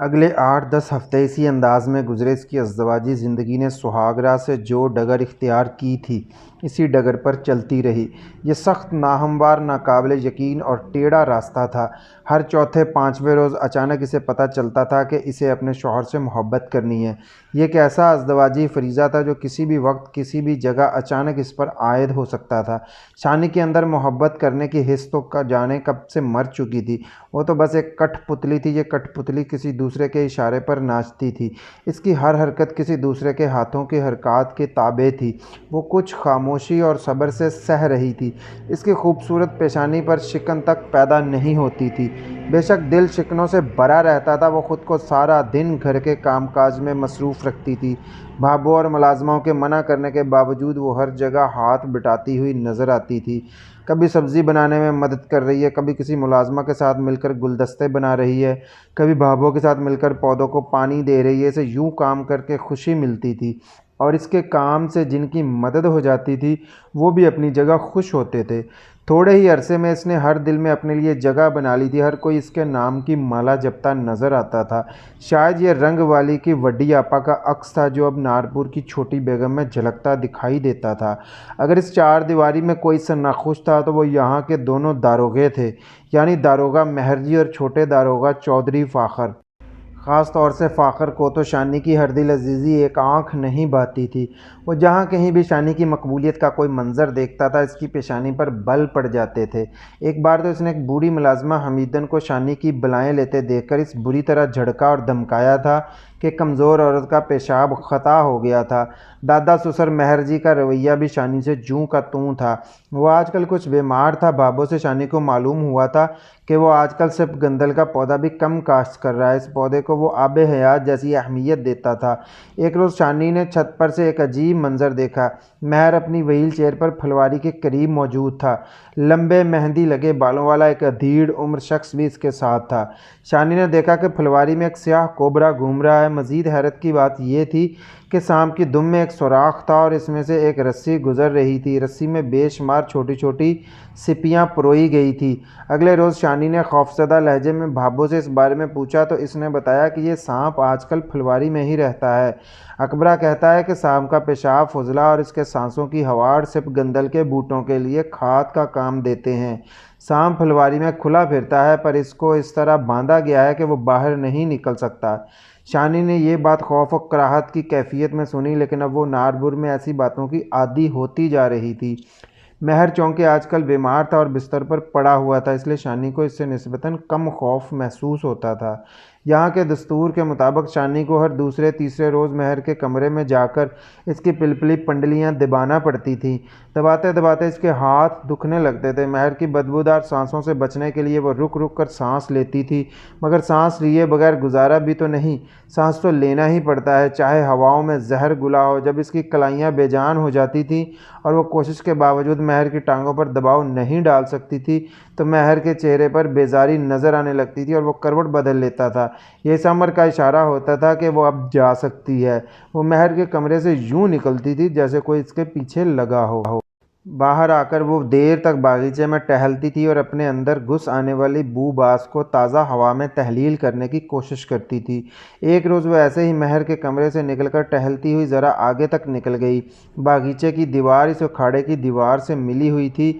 اگلے 8-10 ہفتے اسی انداز میں گزرے۔ اس کی ازدواجی زندگی نے سہاگ راہ سے جو ڈگر اختیار کی تھی اسی ڈگر پر چلتی رہی۔ یہ سخت، ناہموار، ناقابل یقین اور ٹیڑھا راستہ تھا۔ ہر چوتھے پانچویں روز اچانک اسے پتہ چلتا تھا کہ اسے اپنے شوہر سے محبت کرنی ہے۔ یہ ایک ایسا ازدواجی فریضہ تھا جو کسی بھی وقت کسی بھی جگہ اچانک اس پر عائد ہو سکتا تھا۔ شانی کے اندر محبت کرنے کی حس تو جانے کب سے مر چکی تھی۔ وہ تو بس ایک کٹھ پتلی تھی۔ یہ کٹھ پتلی کسی دوسرے کے اشارے پر ناچتی تھی۔ اس کی ہر حرکت کسی دوسرے کے ہاتھوں کی حرکات کے تابع تھی۔ وہ کچھ خاموشی اور صبر سے سہ رہی تھی۔ اس کی خوبصورت پیشانی پر شکن تک پیدا نہیں ہوتی تھی۔ بے شک دل شکنوں سے بھرا رہتا تھا۔ وہ خود کو سارا دن گھر کے کام کاج میں مصروف رکھتی تھی۔ بھابوں اور ملازموں کے منع کرنے کے باوجود وہ ہر جگہ ہاتھ بٹاتی ہوئی نظر آتی تھی۔ کبھی سبزی بنانے میں مدد کر رہی ہے، کبھی کسی ملازمہ کے ساتھ مل کر گلدستے بنا رہی ہے، کبھی بھابوں کے ساتھ مل کر پودوں کو پانی دے رہی ہے۔ اسے یوں کام کر کے خوشی ملتی تھی اور اس کے کام سے جن کی مدد ہو جاتی تھی وہ بھی اپنی جگہ خوش ہوتے تھے۔ تھوڑے ہی عرصے میں اس نے ہر دل میں اپنے لیے جگہ بنا لی تھی۔ ہر کوئی اس کے نام کی مالا جپتا نظر آتا تھا۔ شاید یہ رنگ والی کی وڈی آپا کا عکس تھا جو اب نارپور کی چھوٹی بیگم میں جھلکتا دکھائی دیتا تھا۔ اگر اس چار دیواری میں کوئی سا ناخوش تھا تو وہ یہاں کے دونوں داروغے تھے، یعنی داروغہ مہر جی اور چھوٹے داروغہ چودھری فاخر۔ خاص طور سے فاخر کو تو شانی کی ہر دل عزیزی ایک آنکھ نہیں بھاتی تھی۔ وہ جہاں کہیں بھی شانی کی مقبولیت کا کوئی منظر دیکھتا تھا اس کی پیشانی پر بل پڑ جاتے تھے۔ ایک بار تو اس نے ایک بوڑھی ملازمہ حمیدن کو شانی کی بلائیں لیتے دیکھ کر اس بری طرح جھڑکا اور دھمکایا تھا کہ کمزور عورت کا پیشاب خطا ہو گیا تھا۔ دادا سسر مہر جی کا رویہ بھی شانی سے جوں کا توں تھا۔ وہ آج کل کچھ بیمار تھا۔ بھابوں سے شانی کو معلوم ہوا تھا کہ وہ آج کل صرف گندل کا پودا بھی کم کاشت کر رہا ہے۔ اس پودے کو وہ آب حیات جیسی اہمیت دیتا تھا۔ ایک روز شانی نے چھت پر سے ایک عجیب منظر دیکھا۔ مہر اپنی وہیل چیئر پر پھلواری کے قریب موجود تھا۔ لمبے مہندی لگے بالوں والا ایک ادھیڑ عمر شخص بھی اس کے ساتھ تھا۔ شانی نے دیکھا کہ پھلواری میں ایک سیاہ کوبرا گھوم رہا ہے۔ مزید حیرت کی بات یہ تھی کہ سانپ کی دم میں ایک سوراخ تھا اور اس میں سے ایک رسی گزر رہی تھی۔ رسی میں بے شمار چھوٹی چھوٹی سپیاں پروئی گئی تھی۔ اگلے روز شانی نے خوفزدہ لہجے میں بھابوں سے اس بارے میں پوچھا تو اس نے بتایا کہ یہ سانپ آج کل پھلواری میں ہی رہتا ہے۔ اکبرہ کہتا ہے کہ سانپ کا پیشاب فضلہ اور اس کے سانسوں کی ہواڑ صرف گندل کے بوٹوں کے لیے کھاد کا کام دیتے ہیں۔ سانپ پھلواری میں کھلا پھرتا ہے پر اس کو اس طرح باندھا گیا ہے کہ وہ باہر نہیں نکل سکتا۔ شانی نے یہ بات خوف و کراہت کی کیفیت میں سنی، لیکن اب وہ نارپور میں ایسی باتوں کی عادی ہوتی جا رہی تھی۔ مہر چونکہ آج کل بیمار تھا اور بستر پر پڑا ہوا تھا اس لیے شانی کو اس سے نسبتاً کم خوف محسوس ہوتا تھا۔ یہاں کے دستور کے مطابق شانی کو ہر دوسرے تیسرے روز مہر کے کمرے میں جا کر اس کی پلپلی پنڈلیاں دبانا پڑتی تھیں۔ دباتے دباتے اس کے ہاتھ دکھنے لگتے تھے۔ مہر کی بدبودار سانسوں سے بچنے کے لیے وہ رک رک کر سانس لیتی تھی، مگر سانس لیے بغیر گزارا بھی تو نہیں۔ سانس تو لینا ہی پڑتا ہے چاہے ہواؤں میں زہر گھلا ہو۔ جب اس کی کلائیاں بے جان ہو جاتی تھیں اور وہ کوشش کے باوجود مہر کی ٹانگوں پر دباؤ نہیں ڈال سکتی تھی تو مہر کے چہرے پر بیزاری نظر آنے لگتی تھی اور وہ کروٹ بدل لیتا تھا۔ یہ اس امر کا اشارہ ہوتا تھا کہ وہ اب جا سکتی ہے۔ وہ مہر کے کمرے سے یوں نکلتی تھی جیسے کوئی اس کے پیچھے لگا ہو۔ باہر آ کر وہ دیر تک باغیچے میں ٹہلتی تھی اور اپنے اندر گھس آنے والی بو باس کو تازہ ہوا میں تحلیل کرنے کی کوشش کرتی تھی۔ ایک روز وہ ایسے ہی مہر کے کمرے سے نکل کر ٹہلتی ہوئی ذرا آگے تک نکل گئی۔ باغیچے کی دیوار اس اکھاڑے کی دیوار سے ملی ہوئی تھی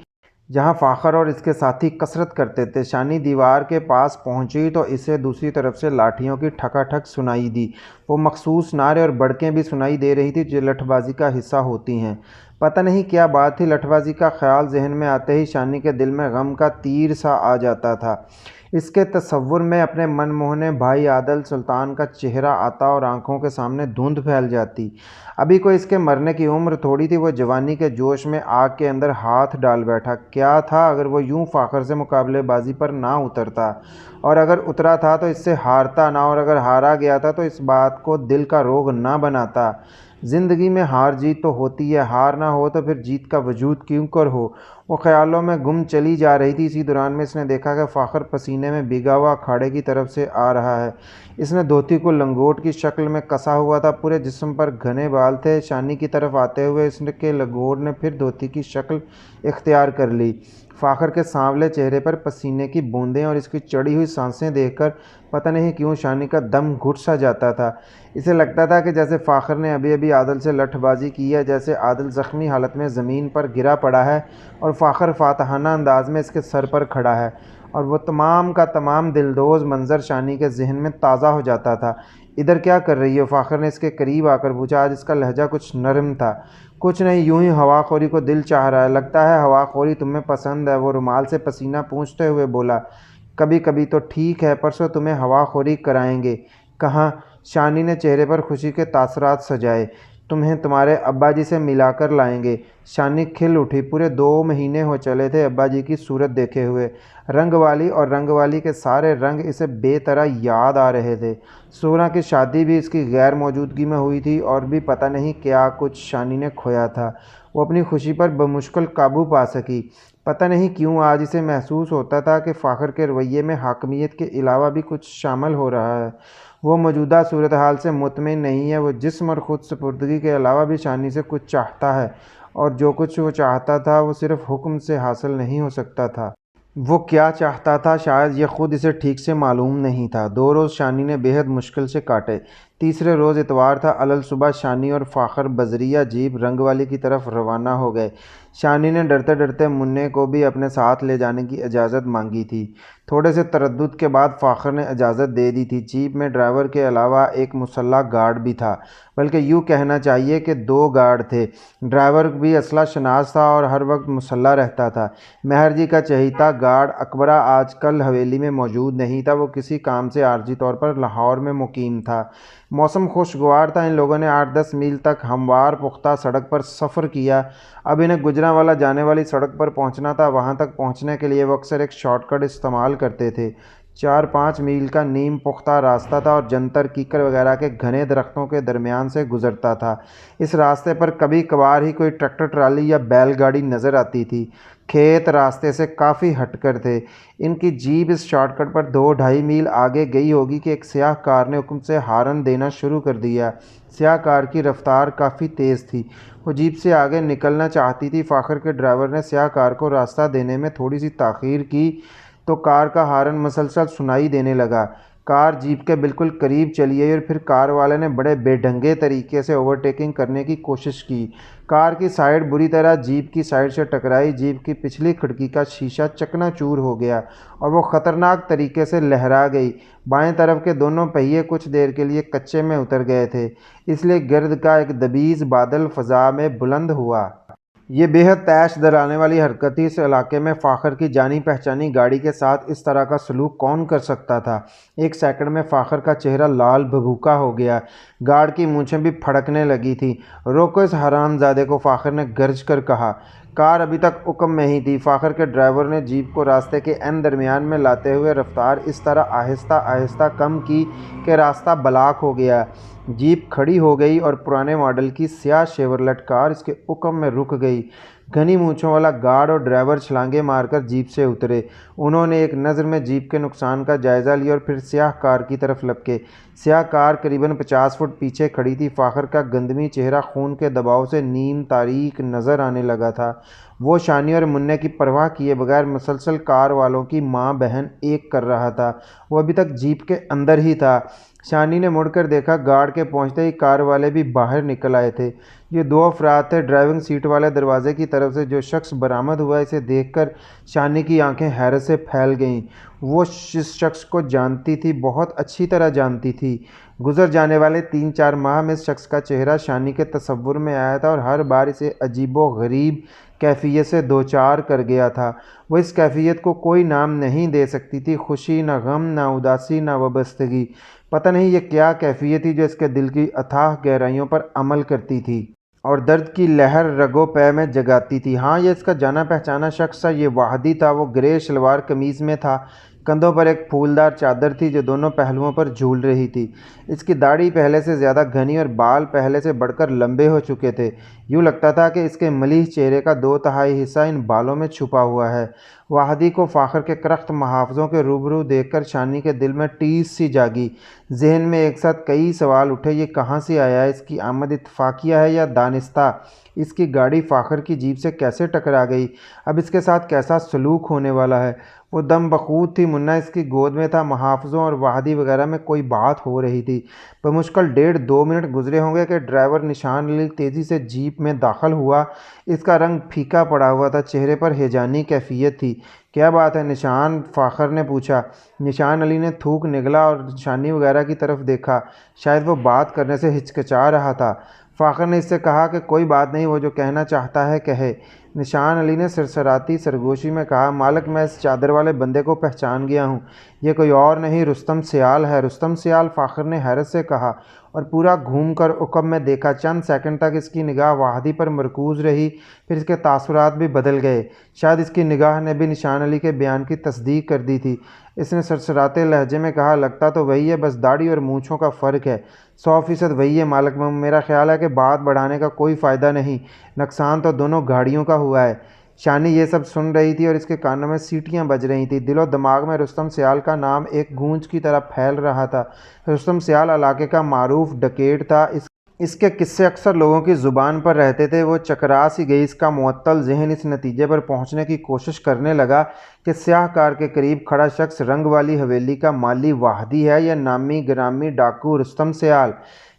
جہاں فاخر اور اس کے ساتھی کثرت کرتے تھے۔ شانی دیوار کے پاس پہنچی تو اسے دوسری طرف سے لاٹھیوں کی ٹھکا ٹھک سنائی دی۔ وہ مخصوص نعرے اور بڑکیں بھی سنائی دے رہی تھی جو لٹھ بازی کا حصہ ہوتی ہیں۔ پتہ نہیں کیا بات تھی، لٹھ بازی کا خیال ذہن میں آتے ہی شانی کے دل میں غم کا تیر سا آ جاتا تھا۔ اس کے تصور میں اپنے من موہنے بھائی عادل سلطان کا چہرہ آتا اور آنکھوں کے سامنے دھند پھیل جاتی۔ ابھی کوئی اس کے مرنے کی عمر تھوڑی تھی۔ وہ جوانی کے جوش میں آگ کے اندر ہاتھ ڈال بیٹھا۔ کیا تھا اگر وہ یوں فاخر سے مقابلے بازی پر نہ اترتا، اور اگر اترا تھا تو اس سے ہارتا نہ، اور اگر ہارا گیا تھا تو اس بات کو دل کا روگ نہ بناتا۔ زندگی میں ہار جیت تو ہوتی ہے، ہار نہ ہو تو پھر جیت کا وجود کیوں کر ہو۔ وہ خیالوں میں گم چلی جا رہی تھی۔ اسی دوران میں اس نے دیکھا کہ فاخر پسینے میں بھیگا ہوا اکھاڑے کی طرف سے آ رہا ہے۔ اس نے دھوتی کو لنگوٹ کی شکل میں کسا ہوا تھا، پورے جسم پر گھنے بال تھے۔ شانی کی طرف آتے ہوئے اس کے لنگوٹ نے پھر دھوتی کی شکل اختیار کر لی۔ فاخر کے سانولے چہرے پر پسینے کی بوندیں اور اس کی چڑھی ہوئی سانسیں دیکھ کر پتہ نہیں کیوں شانی کا دم گھٹ سا جاتا تھا۔ اسے لگتا تھا کہ جیسے فاخر نے ابھی ابھی عادل سے لٹھ بازی کی ہے، جیسے عادل زخمی حالت میں زمین پر گرا پڑا ہے اور فاخر فاتحانہ انداز میں اس کے سر پر کھڑا ہے، اور وہ تمام کا تمام دلدوز منظر شانی کے ذہن میں تازہ ہو جاتا تھا۔ ادھر کیا کر رہی ہو؟ فاخر نے اس کے قریب آ کر پوچھا۔ آج اس کا لہجہ کچھ نرم تھا۔ کچھ نہیں، یوں ہی ہوا خوری کو دل چاہ رہا ہے۔ لگتا ہے ہوا خوری تمہیں پسند ہے، وہ رومال سے پسینہ پونچھتے ہوئے بولا۔ کبھی کبھی تو ٹھیک ہے، پرسوں تمہیں ہوا خوری کرائیں گے۔ کہاں؟ شانی نے چہرے پر خوشی کے تاثرات سجائے۔ تمہیں تمہارے ابا جی سے ملا کر لائیں گے۔ شانی کھل اٹھی۔ پورے 2 مہینے ہو چلے تھے ابا جی کی صورت دیکھے ہوئے۔ رنگ والی اور رنگ والی کے سارے رنگ اسے بے طرح یاد آ رہے تھے۔ سورہ کی شادی بھی اس کی غیر موجودگی میں ہوئی تھی، اور بھی پتہ نہیں کیا کچھ شانی نے کھویا تھا۔ وہ اپنی خوشی پر بمشکل قابو پا سکی۔ پتہ نہیں کیوں آج اسے محسوس ہوتا تھا کہ فاخر کے رویے میں حاکمیت کے علاوہ بھی کچھ شامل ہو رہا ہے۔ وہ موجودہ صورتحال سے مطمئن نہیں ہے۔ وہ جسم اور خود سپردگی کے علاوہ بھی شانی سے کچھ چاہتا ہے، اور جو کچھ وہ چاہتا تھا وہ صرف حکم سے حاصل نہیں ہو سکتا تھا۔ وہ کیا چاہتا تھا شاید یہ خود اسے ٹھیک سے معلوم نہیں تھا۔ 2 روز شانی نے بے حد مشکل سے کاٹے۔ تیسرے روز اتوار تھا۔ الصبح شانی اور فاخر بذریعہ جیپ رنگ والی کی طرف روانہ ہو گئے۔ شانی نے ڈرتے ڈرتے منّے کو بھی اپنے ساتھ لے جانے کی اجازت مانگی تھی۔ تھوڑے سے تردد کے بعد فاخر نے اجازت دے دی تھی۔ جیپ میں ڈرائیور کے علاوہ ایک مسلح گارڈ بھی تھا، بلکہ یوں کہنا چاہیے کہ 2 گارڈ تھے۔ ڈرائیور بھی اسلحہ شناس تھا اور ہر وقت مسلح رہتا تھا۔ مہر جی کا چہیتا گارڈ اکبرہ آج کل حویلی میں موجود نہیں تھا۔ وہ کسی کام سے عارضی طور پر لاہور میں مقیم تھا۔ موسم خوشگوار تھا۔ ان لوگوں نے 8-10 میل تک ہموار پختہ سڑک پر سفر کیا۔ اب انہیں گجرانوالہ جانے والی سڑک پر پہنچنا تھا۔ وہاں تک پہنچنے کے لیے وہ اکثر ایک شارٹ کٹ استعمال کرتے تھے۔ 4-5 میل کا نیم پختہ راستہ تھا اور جنتر کیکر وغیرہ کے گھنے درختوں کے درمیان سے گزرتا تھا۔ اس راستے پر کبھی کبھار ہی کوئی ٹریکٹر ٹرالی یا بیل گاڑی نظر آتی تھی۔ کھیت راستے سے کافی ہٹ کر تھے۔ ان کی جیپ اس شارٹ کٹ پر 2-2.5 میل آگے گئی ہوگی کہ ایک سیاہ کار نے حکم سے ہارن دینا شروع کر دیا۔ سیاہ کار کی رفتار کافی تیز تھی۔ وہ جیپ سے آگے نکلنا چاہتی تھی۔ فاخر کے ڈرائیور نے سیاہ کار کو راستہ دینے میں تھوڑی سی تاخیر کی تو کار کا ہارن مسلسل سنائی دینے لگا۔ کار جیپ کے بالکل قریب چلی آئی اور پھر کار والے نے بڑے بے ڈھنگے طریقے سے اوورٹیکنگ کرنے کی کوشش کی۔ کار کی سائیڈ بری طرح جیپ کی سائیڈ سے ٹکرائی۔ جیپ کی پچھلی کھڑکی کا شیشہ چکنا چور ہو گیا اور وہ خطرناک طریقے سے لہرا گئی۔ بائیں طرف کے دونوں پہیے کچھ دیر کے لیے کچے میں اتر گئے تھے، اس لیے گرد کا ایک دبیز بادل فضا میں بلند ہوا۔ یہ بے حد طیش دلانے والی حرکت تھی۔ اس علاقے میں فاخر کی جانی پہچانی گاڑی کے ساتھ اس طرح کا سلوک کون کر سکتا تھا؟ ایک سیکنڈ میں فاخر کا چہرہ لال بھبوکا ہو گیا۔ گارڈ کی مونچھیں بھی پھڑکنے لگی تھیں۔ روکو اس حرام زادے کو، فاخر نے گرج کر کہا۔ کار ابھی تک حکم میں ہی تھی۔ فاخر کے ڈرائیور نے جیپ کو راستے کے عین درمیان میں لاتے ہوئے رفتار اس طرح آہستہ آہستہ کم کی کہ راستہ بلاک ہو گیا۔ جیپ کھڑی ہو گئی اور پرانے ماڈل کی سیاہ شیورلیٹ کار اس کے حکم میں رک گئی۔ گھنی مونچھوں والا گارڈ اور ڈرائیور چھلانگیں مار کر جیپ سے اترے۔ انہوں نے ایک نظر میں جیپ کے نقصان کا جائزہ لیا اور پھر سیاہ کار کی طرف لپکے۔ سیاہ کار قریباً 50 فٹ پیچھے کھڑی تھی۔ فاخر کا گندمی چہرہ خون کے دباؤ سے نیم تاریک نظر آنے لگا تھا۔ وہ شانی اور منّے کی پرواہ کیے بغیر مسلسل کار والوں کی ماں بہن ایک کر رہا تھا۔ وہ ابھی تک جیپ کے اندر ہی تھا۔ شانی نے مڑ کر دیکھا۔ گارڈ کے پہنچتے ہی کار والے بھی باہر نکل آئے تھے۔ یہ 2 افراد تھے۔ ڈرائیونگ سیٹ والے دروازے کی طرف سے جو شخص برآمد ہوا، اسے دیکھ کر شانی کی آنکھیں حیرت سے پھیل گئیں۔ وہ اس شخص کو جانتی تھی، بہت اچھی طرح جانتی تھی۔ گزر جانے والے 3-4 ماہ میں اس شخص کا چہرہ شانی کے تصور میں آیا تھا اور ہر بار اسے عجیب و غریب کیفیت سے دوچار کر گیا تھا۔ وہ اس کیفیت کو کوئی نام نہیں دے سکتی تھی۔ خوشی، نہ غم، نہ اداسی، نہ وابستگی۔ پتہ نہیں یہ کیا کیفیت تھی جو اس کے دل کی اتھاہ گہرائیوں پر عمل کرتی تھی اور درد کی لہر رگو پے میں جگاتی تھی۔ ہاں، یہ اس کا جانا پہچانا شخص تھا۔ یہ واحدی تھا۔ وہ گرے شلوار قمیض میں تھا۔ کندھوں پر ایک پھولدار چادر تھی جو دونوں پہلوؤں پر جھول رہی تھی۔ اس کی داڑھی پہلے سے زیادہ گھنی اور بال پہلے سے بڑھ کر لمبے ہو چکے تھے۔ یوں لگتا تھا کہ اس کے ملیح چہرے کا 2/3 حصہ ان بالوں میں چھپا ہوا ہے۔ وحدی کو فاخر کے کرخت محافظوں کے روبرو دیکھ کر شانی کے دل میں ٹیس سی جاگی۔ ذہن میں ایک ساتھ کئی سوال اٹھے، یہ کہاں سے آیا؟ اس کی آمد اتفاقیہ ہے یا دانستہ؟ اس کی گاڑی فاخر کی جیپ سے کیسے ٹکرا گئی؟ اب اس کے ساتھ کیسا سلوک ہونے والا ہے؟ وہ دم بخود تھی۔ منا اس کی گود میں تھا۔ محافظوں اور وحدی وغیرہ میں کوئی بات ہو رہی تھی۔ بمشکل 1.5-2 منٹ گزرے ہوں گے کہ ڈرائیور نشان علی تیزی سے جیپ میں داخل ہوا۔ اس کا رنگ پھیکا پڑا ہوا تھا، چہرے پر ہیجانی کیفیت تھی۔ کیا بات ہے نشان؟ فاخر نے پوچھا۔ نشان علی نے تھوک نگلا اور شانی وغیرہ کی طرف دیکھا۔ شاید وہ بات کرنے سے ہچکچا رہا تھا۔ فاخر نے اس سے کہا کہ کوئی بات نہیں، وہ جو کہنا چاہتا ہے کہے۔ نشان علی نے سرسراتی سرگوشی میں کہا، مالک میں اس چادر والے بندے کو پہچان گیا ہوں، یہ کوئی اور نہیں رستم سیال ہے۔ رستم سیال؟ فاخر نے حیرت سے کہا اور پورا گھوم کر عقب میں دیکھا۔ چند سیکنڈ تک اس کی نگاہ وحدی پر مرکوز رہی، پھر اس کے تاثرات بھی بدل گئے۔ شاید اس کی نگاہ نے بھی نشان علی کے بیان کی تصدیق کر دی تھی۔ اس نے سرسراتے لہجے میں کہا، لگتا تو وہی ہے، بس داڑھی اور مونچھوں کا فرق ہے۔ 100% وہی ہے مالک محمد، میرا خیال ہے کہ بات بڑھانے کا کوئی فائدہ نہیں، نقصان تو دونوں گاڑیوں کا ہوا ہے۔ شانی یہ سب سن رہی تھی اور اس کے کانوں میں سیٹیاں بج رہی تھیں۔ دل و دماغ میں رستم سیال کا نام ایک گونج کی طرح پھیل رہا تھا۔ رستم سیال علاقے کا معروف ڈکیٹ تھا۔ اس کے قصے اکثر لوگوں کی زبان پر رہتے تھے۔ وہ چکرا سی گئی۔ اس کا معطل ذہن اس نتیجے پر پہنچنے کی کوشش کرنے لگا کہ سیاہ کار کے قریب کھڑا شخص رنگ والی حویلی کا مالی وحدی ہے یا نامی گرامی ڈاکو رستم سیال۔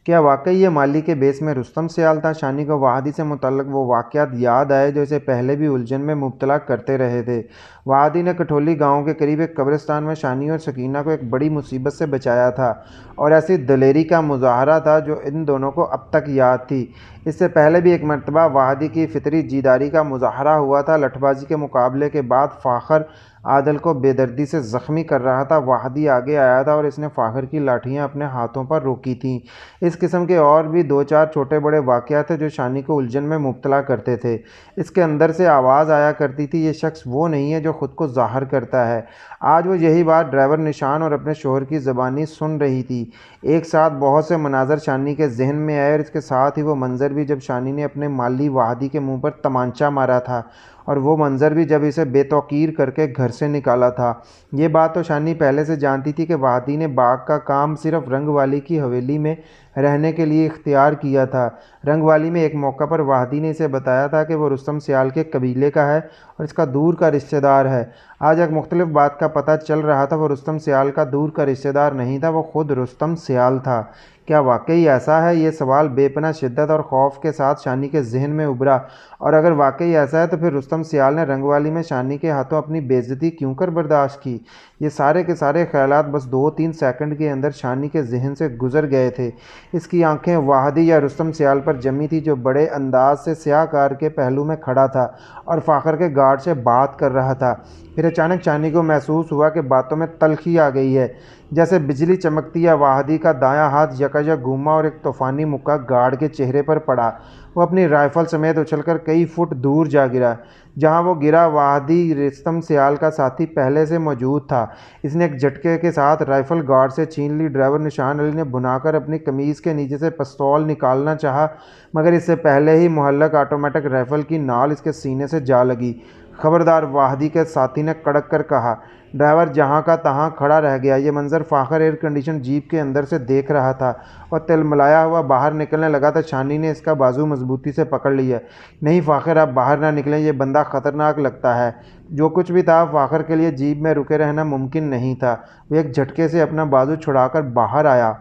کیا واقعی یہ مالی کے بیس میں رستم سیال تھا؟ شانی کو وحدی سے متعلق وہ واقعات یاد آئے جو اسے پہلے بھی الجھن میں مبتلا کرتے رہے تھے۔ وحدی نے کٹھولی گاؤں کے قریب ایک قبرستان میں شانی اور سکینہ کو ایک بڑی مصیبت سے بچایا تھا، اور ایسی دلیری کا مظاہرہ تھا جو ان دونوں کو اب تک یاد تھی۔ اس سے پہلے بھی ایک مرتبہ وحدی کی فطری جیداری کا مظاہرہ ہوا تھا۔ لٹھ بازی کے مقابلے کے بعد فاخر عادل کو بے دردی سے زخمی کر رہا تھا۔ وحدی آگے آیا تھا اور اس نے فاخر کی لاٹھیاں اپنے ہاتھوں پر روکی تھیں۔ اس قسم کے اور بھی 2-4 چھوٹے بڑے واقعات تھے جو شانی کو الجھن میں مبتلا کرتے تھے۔ اس کے اندر سے آواز آیا کرتی تھی، یہ شخص وہ نہیں ہے جو خود کو ظاہر کرتا ہے۔ آج وہ یہی بات ڈرائیور نشان اور اپنے شوہر کی زبانی سن رہی تھی۔ ایک ساتھ بہت سے مناظر شانی کے ذہن میں آئے، اور اس کے ساتھ ہی وہ منظر بھی جب شانی نے اپنے مالی وحدی کے منہ پر تمانچہ مارا تھا، اور وہ منظر بھی جب اسے بے توقیر کر کے گھر سے نکالا تھا۔ یہ بات تو شانی پہلے سے جانتی تھی کہ وحدی نے باغ کا کام صرف رنگ والی کی حویلی میں رہنے کے لیے اختیار کیا تھا۔ رنگ والی میں ایک موقع پر وحدی نے اسے بتایا تھا کہ وہ رستم سیال کے قبیلے کا ہے اور اس کا دور کا رشتہ دار ہے۔ آج ایک مختلف بات کا پتہ چل رہا تھا، وہ رستم سیال کا دور کا رشتہ دار نہیں تھا، وہ خود رستم سیال تھا۔ کیا واقعی ایسا ہے؟ یہ سوال بے پناہ شدت اور خوف کے ساتھ شانی کے ذہن میں ابھرا۔ اور اگر واقعی ایسا ہے تو پھر رستم سیال نے رنگ والی میں شانی کے ہاتھوں اپنی بے عزتی کیوں کر برداشت کی؟ یہ سارے کے سارے خیالات بس 2-3 سیکنڈ کے اندر شانی کے ذہن سے گزر گئے تھے۔ اس کی آنکھیں وحدی یا رستم سیال پر جمی تھی، جو بڑے انداز سے سیاہ کار کے پہلو میں کھڑا تھا اور فاخر کے گارڈ سے بات کر رہا تھا۔ پھر اچانک شانی کو محسوس ہوا کہ باتوں میں تلخی آ گئی ہے، جیسے بجلی چمکتی ہے۔ وحدی کا دایاں ہاتھ یکایک گھوما اور ایک طوفانی مکہ گارڈ کے چہرے پر پڑا۔ وہ اپنی رائفل سمیت اچھل کر کئی فٹ دور جا گرا۔ جہاں وہ گرا وحدی رستم سیال کا ساتھی پہلے سے موجود تھا۔ اس نے ایک جھٹکے کے ساتھ رائفل گارڈ سے چھین لی۔ ڈرائیور نشان علی نے بھنا کر اپنی قمیض کے نیچے سے پستول نکالنا چاہا، مگر اس سے پہلے ہی معلق آٹومیٹک رائفل کی نال اس کے سینے سے جا لگی۔ خبردار، وحدی کے ساتھی نے کڑک کر کہا۔ ڈرائیور جہاں کا تہاں کھڑا رہ گیا۔ یہ منظر فاخر ایئر کنڈیشن جیپ کے اندر سے دیکھ رہا تھا اور تلملایا ہوا باہر نکلنے لگا تھا۔ شانی نے اس کا بازو مضبوطی سے پکڑ لیا۔ نہیں فاخر، آپ باہر نہ نکلیں، یہ بندہ خطرناک لگتا ہے۔ جو کچھ بھی تھا، فاخر کے لیے جیپ میں رکے رہنا ممکن نہیں تھا۔ وہ ایک جھٹکے سے اپنا بازو چھڑا کر باہر آیا۔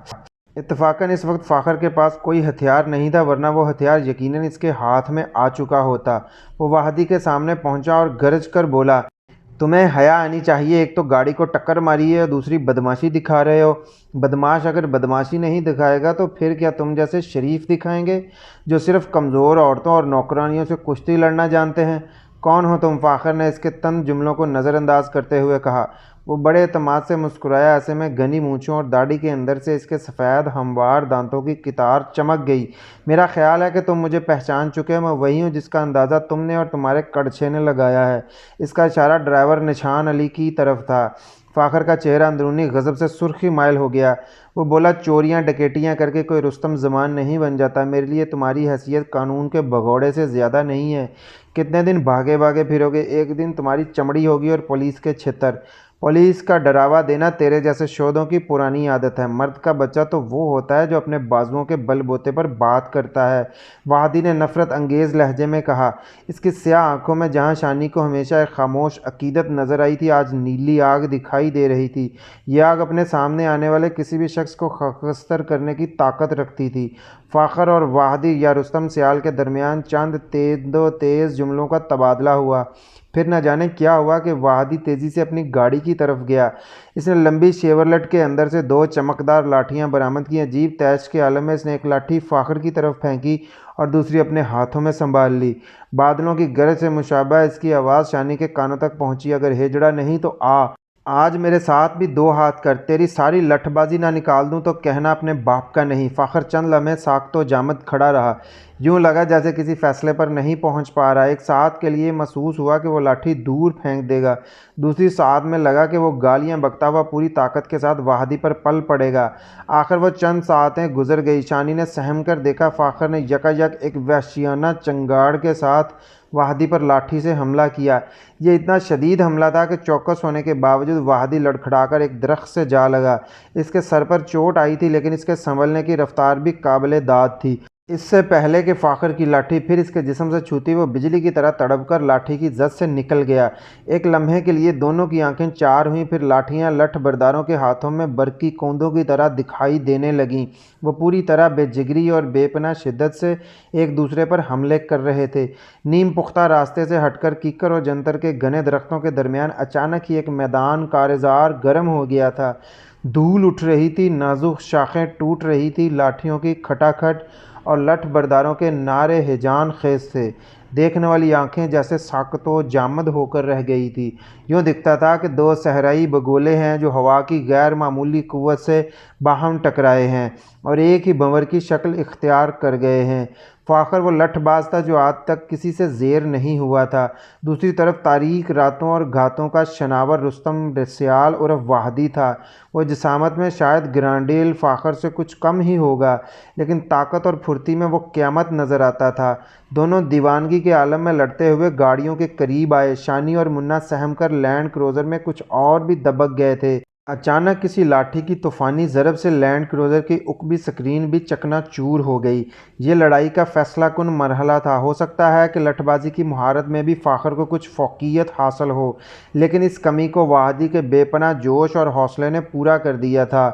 اتفاقاً اس وقت فاخر کے پاس کوئی ہتھیار نہیں تھا، ورنہ وہ ہتھیار یقیناً اس کے ہاتھ میں آ چکا ہوتا۔ وہ وحدی کے سامنے پہنچا اور گرج کر بولا، تمہیں حیا آنی چاہیے، ایک تو گاڑی کو ٹکر ماری ہے اور دوسری بدماشی دکھا رہے ہو۔ بدماش اگر بدماشی نہیں دکھائے گا تو پھر کیا تم جیسے شریف دکھائیں گے جو صرف کمزور عورتوں اور نوکرانیوں سے کشتی لڑنا جانتے ہیں؟ کون ہو تم؟ فاخر نے اس کے تند جملوں کو نظر انداز کرتے ہوئے کہا۔ وہ بڑے اعتماد سے مسکرایا، ایسے میں گھنی مونچھوں اور داڑھی کے اندر سے اس کے سفید ہموار دانتوں کی قطار چمک گئی۔ میرا خیال ہے کہ تم مجھے پہچان چکے ہو، میں وہی ہوں جس کا اندازہ تم نے اور تمہارے کڑچھے نے لگایا ہے۔ اس کا اشارہ ڈرائیور نشان علی کی طرف تھا۔ فاخر کا چہرہ اندرونی غضب سے سرخی مائل ہو گیا۔ وہ بولا، چوریاں ڈکیٹیاں کر کے کوئی رستم زمان نہیں بن جاتا۔ میرے لیے تمہاری حیثیت قانون کے بھگوڑے سے زیادہ نہیں ہے۔ کتنے دن بھاگے بھاگے پھرو گے؟ ایک دن تمہاری چمڑی ہوگی اور پولیس کے چھتر۔ پولیس کا ڈراوا دینا تیرے جیسے شودوں کی پرانی عادت ہے۔ مرد کا بچہ تو وہ ہوتا ہے جو اپنے بازوؤں کے بل بوتے پر بات کرتا ہے، وحدی نے نفرت انگیز لہجے میں کہا۔ اس کی سیاہ آنکھوں میں جہاں شانی کو ہمیشہ ایک خاموش عقیدت نظر آئی تھی، آج نیلی آگ دکھائی دے رہی تھی۔ یہ آگ اپنے سامنے آنے والے کسی بھی شخص کو خاکستر کرنے کی طاقت رکھتی تھی۔ فاخر اور وحدی یا رستم سیال کے درمیان چند تیز جملوں کا تبادلہ ہوا، پھر نہ جانے کیا ہوا کہ وحدی تیزی سے اپنی گاڑی کی طرف گیا۔ اس نے لمبی شیورلٹ کے اندر سے 2 چمکدار لاٹھیاں برآمد کیں۔ عجیب تیش کے عالم میں اس نے ایک لاٹھی فاخر کی طرف پھینکی اور دوسری اپنے ہاتھوں میں سنبھال لی۔ بادلوں کی گرج سے مشابہ اس کی آواز شانی کے کانوں تک پہنچی۔ اگر ہجڑا نہیں تو آج میرے ساتھ بھی 2 ہاتھ کر، تیری ساری لٹھ بازی نہ نکال دوں تو کہنا اپنے باپ کا نہیں۔ فاخر چند لمحے ساکت و جامد کھڑا رہا، یوں لگا جیسے کسی فیصلے پر نہیں پہنچ پا رہا۔ ایک ساعت کے لیے محسوس ہوا کہ وہ لاٹھی دور پھینک دے گا، دوسری ساعت میں لگا کہ وہ گالیاں بکتا ہوا پوری طاقت کے ساتھ وحدی پر پل پڑے گا۔ آخر وہ چند ساعتیں گزر گئی۔ شانی نے سہم کر دیکھا فاخر نے یکا یک ایک وحشیانہ چنگاڑ کے ساتھ وحدی پر لاٹھی سے حملہ کیا۔ یہ اتنا شدید حملہ تھا کہ چوکس ہونے کے باوجود وحدی لڑکھڑا کر ایک درخت سے جا لگا۔ اس کے سر پر چوٹ آئی تھی، لیکن اس کے سنبھلنے کی رفتار بھی قابل داد تھی۔ اس سے پہلے کہ فاخر کی لاٹھی پھر اس کے جسم سے چھوتی، وہ بجلی کی طرح تڑپ کر لاٹھی کی زد سے نکل گیا۔ ایک لمحے کے لیے دونوں کی آنکھیں چار ہوئیں، پھر لاٹھیاں لٹھ برداروں کے ہاتھوں میں برقی کوندوں کی طرح دکھائی دینے لگیں۔ وہ پوری طرح بے جگری اور بے پناہ شدت سے ایک دوسرے پر حملے کر رہے تھے۔ نیم پختہ راستے سے ہٹ کر کیکر اور جنتر کے گھنے درختوں کے درمیان اچانک ہی ایک میدان کارزار گرم ہو گیا تھا۔ دھول اٹھ رہی تھی، نازک شاخیں ٹوٹ رہی تھیں، لاٹھیوں کی کھٹاکھٹ اور لٹھ برداروں کے نعرے ہیجان خیز تھے۔ دیکھنے والی آنکھیں جیسے ساکت و جامد ہو کر رہ گئی تھیں۔ یوں دکھتا تھا کہ 2 صحرائی بگولے ہیں جو ہوا کی غیر معمولی قوت سے باہم ٹکرائے ہیں اور ایک ہی بھنور کی شکل اختیار کر گئے ہیں۔ فاخر وہ لٹھ باز تھا جو آج تک کسی سے زیر نہیں ہوا تھا۔ دوسری طرف تاریک راتوں اور گھاتوں کا شناور رستم سیال عرف وحدی تھا۔ وہ جسامت میں شاید گرانڈیل فاخر سے کچھ کم ہی ہوگا، لیکن طاقت اور پھرتی میں وہ قیامت نظر آتا تھا۔ دونوں دیوانگی کے عالم میں لڑتے ہوئے گاڑیوں کے قریب آئے۔ شانی اور منا سہم کر لینڈ کروزر میں کچھ اور بھی دبک گئے تھے۔ اچانک کسی لاٹھی کی طوفانی ضرب سے لینڈ کروزر کی عقبی سکرین بھی چکنا چور ہو گئی۔ یہ لڑائی کا فیصلہ کن مرحلہ تھا۔ ہو سکتا ہے کہ لٹھ بازی کی مہارت میں بھی فاخر کو کچھ فوقیت حاصل ہو، لیکن اس کمی کو وحدی کے بے پناہ جوش اور حوصلے نے پورا کر دیا تھا۔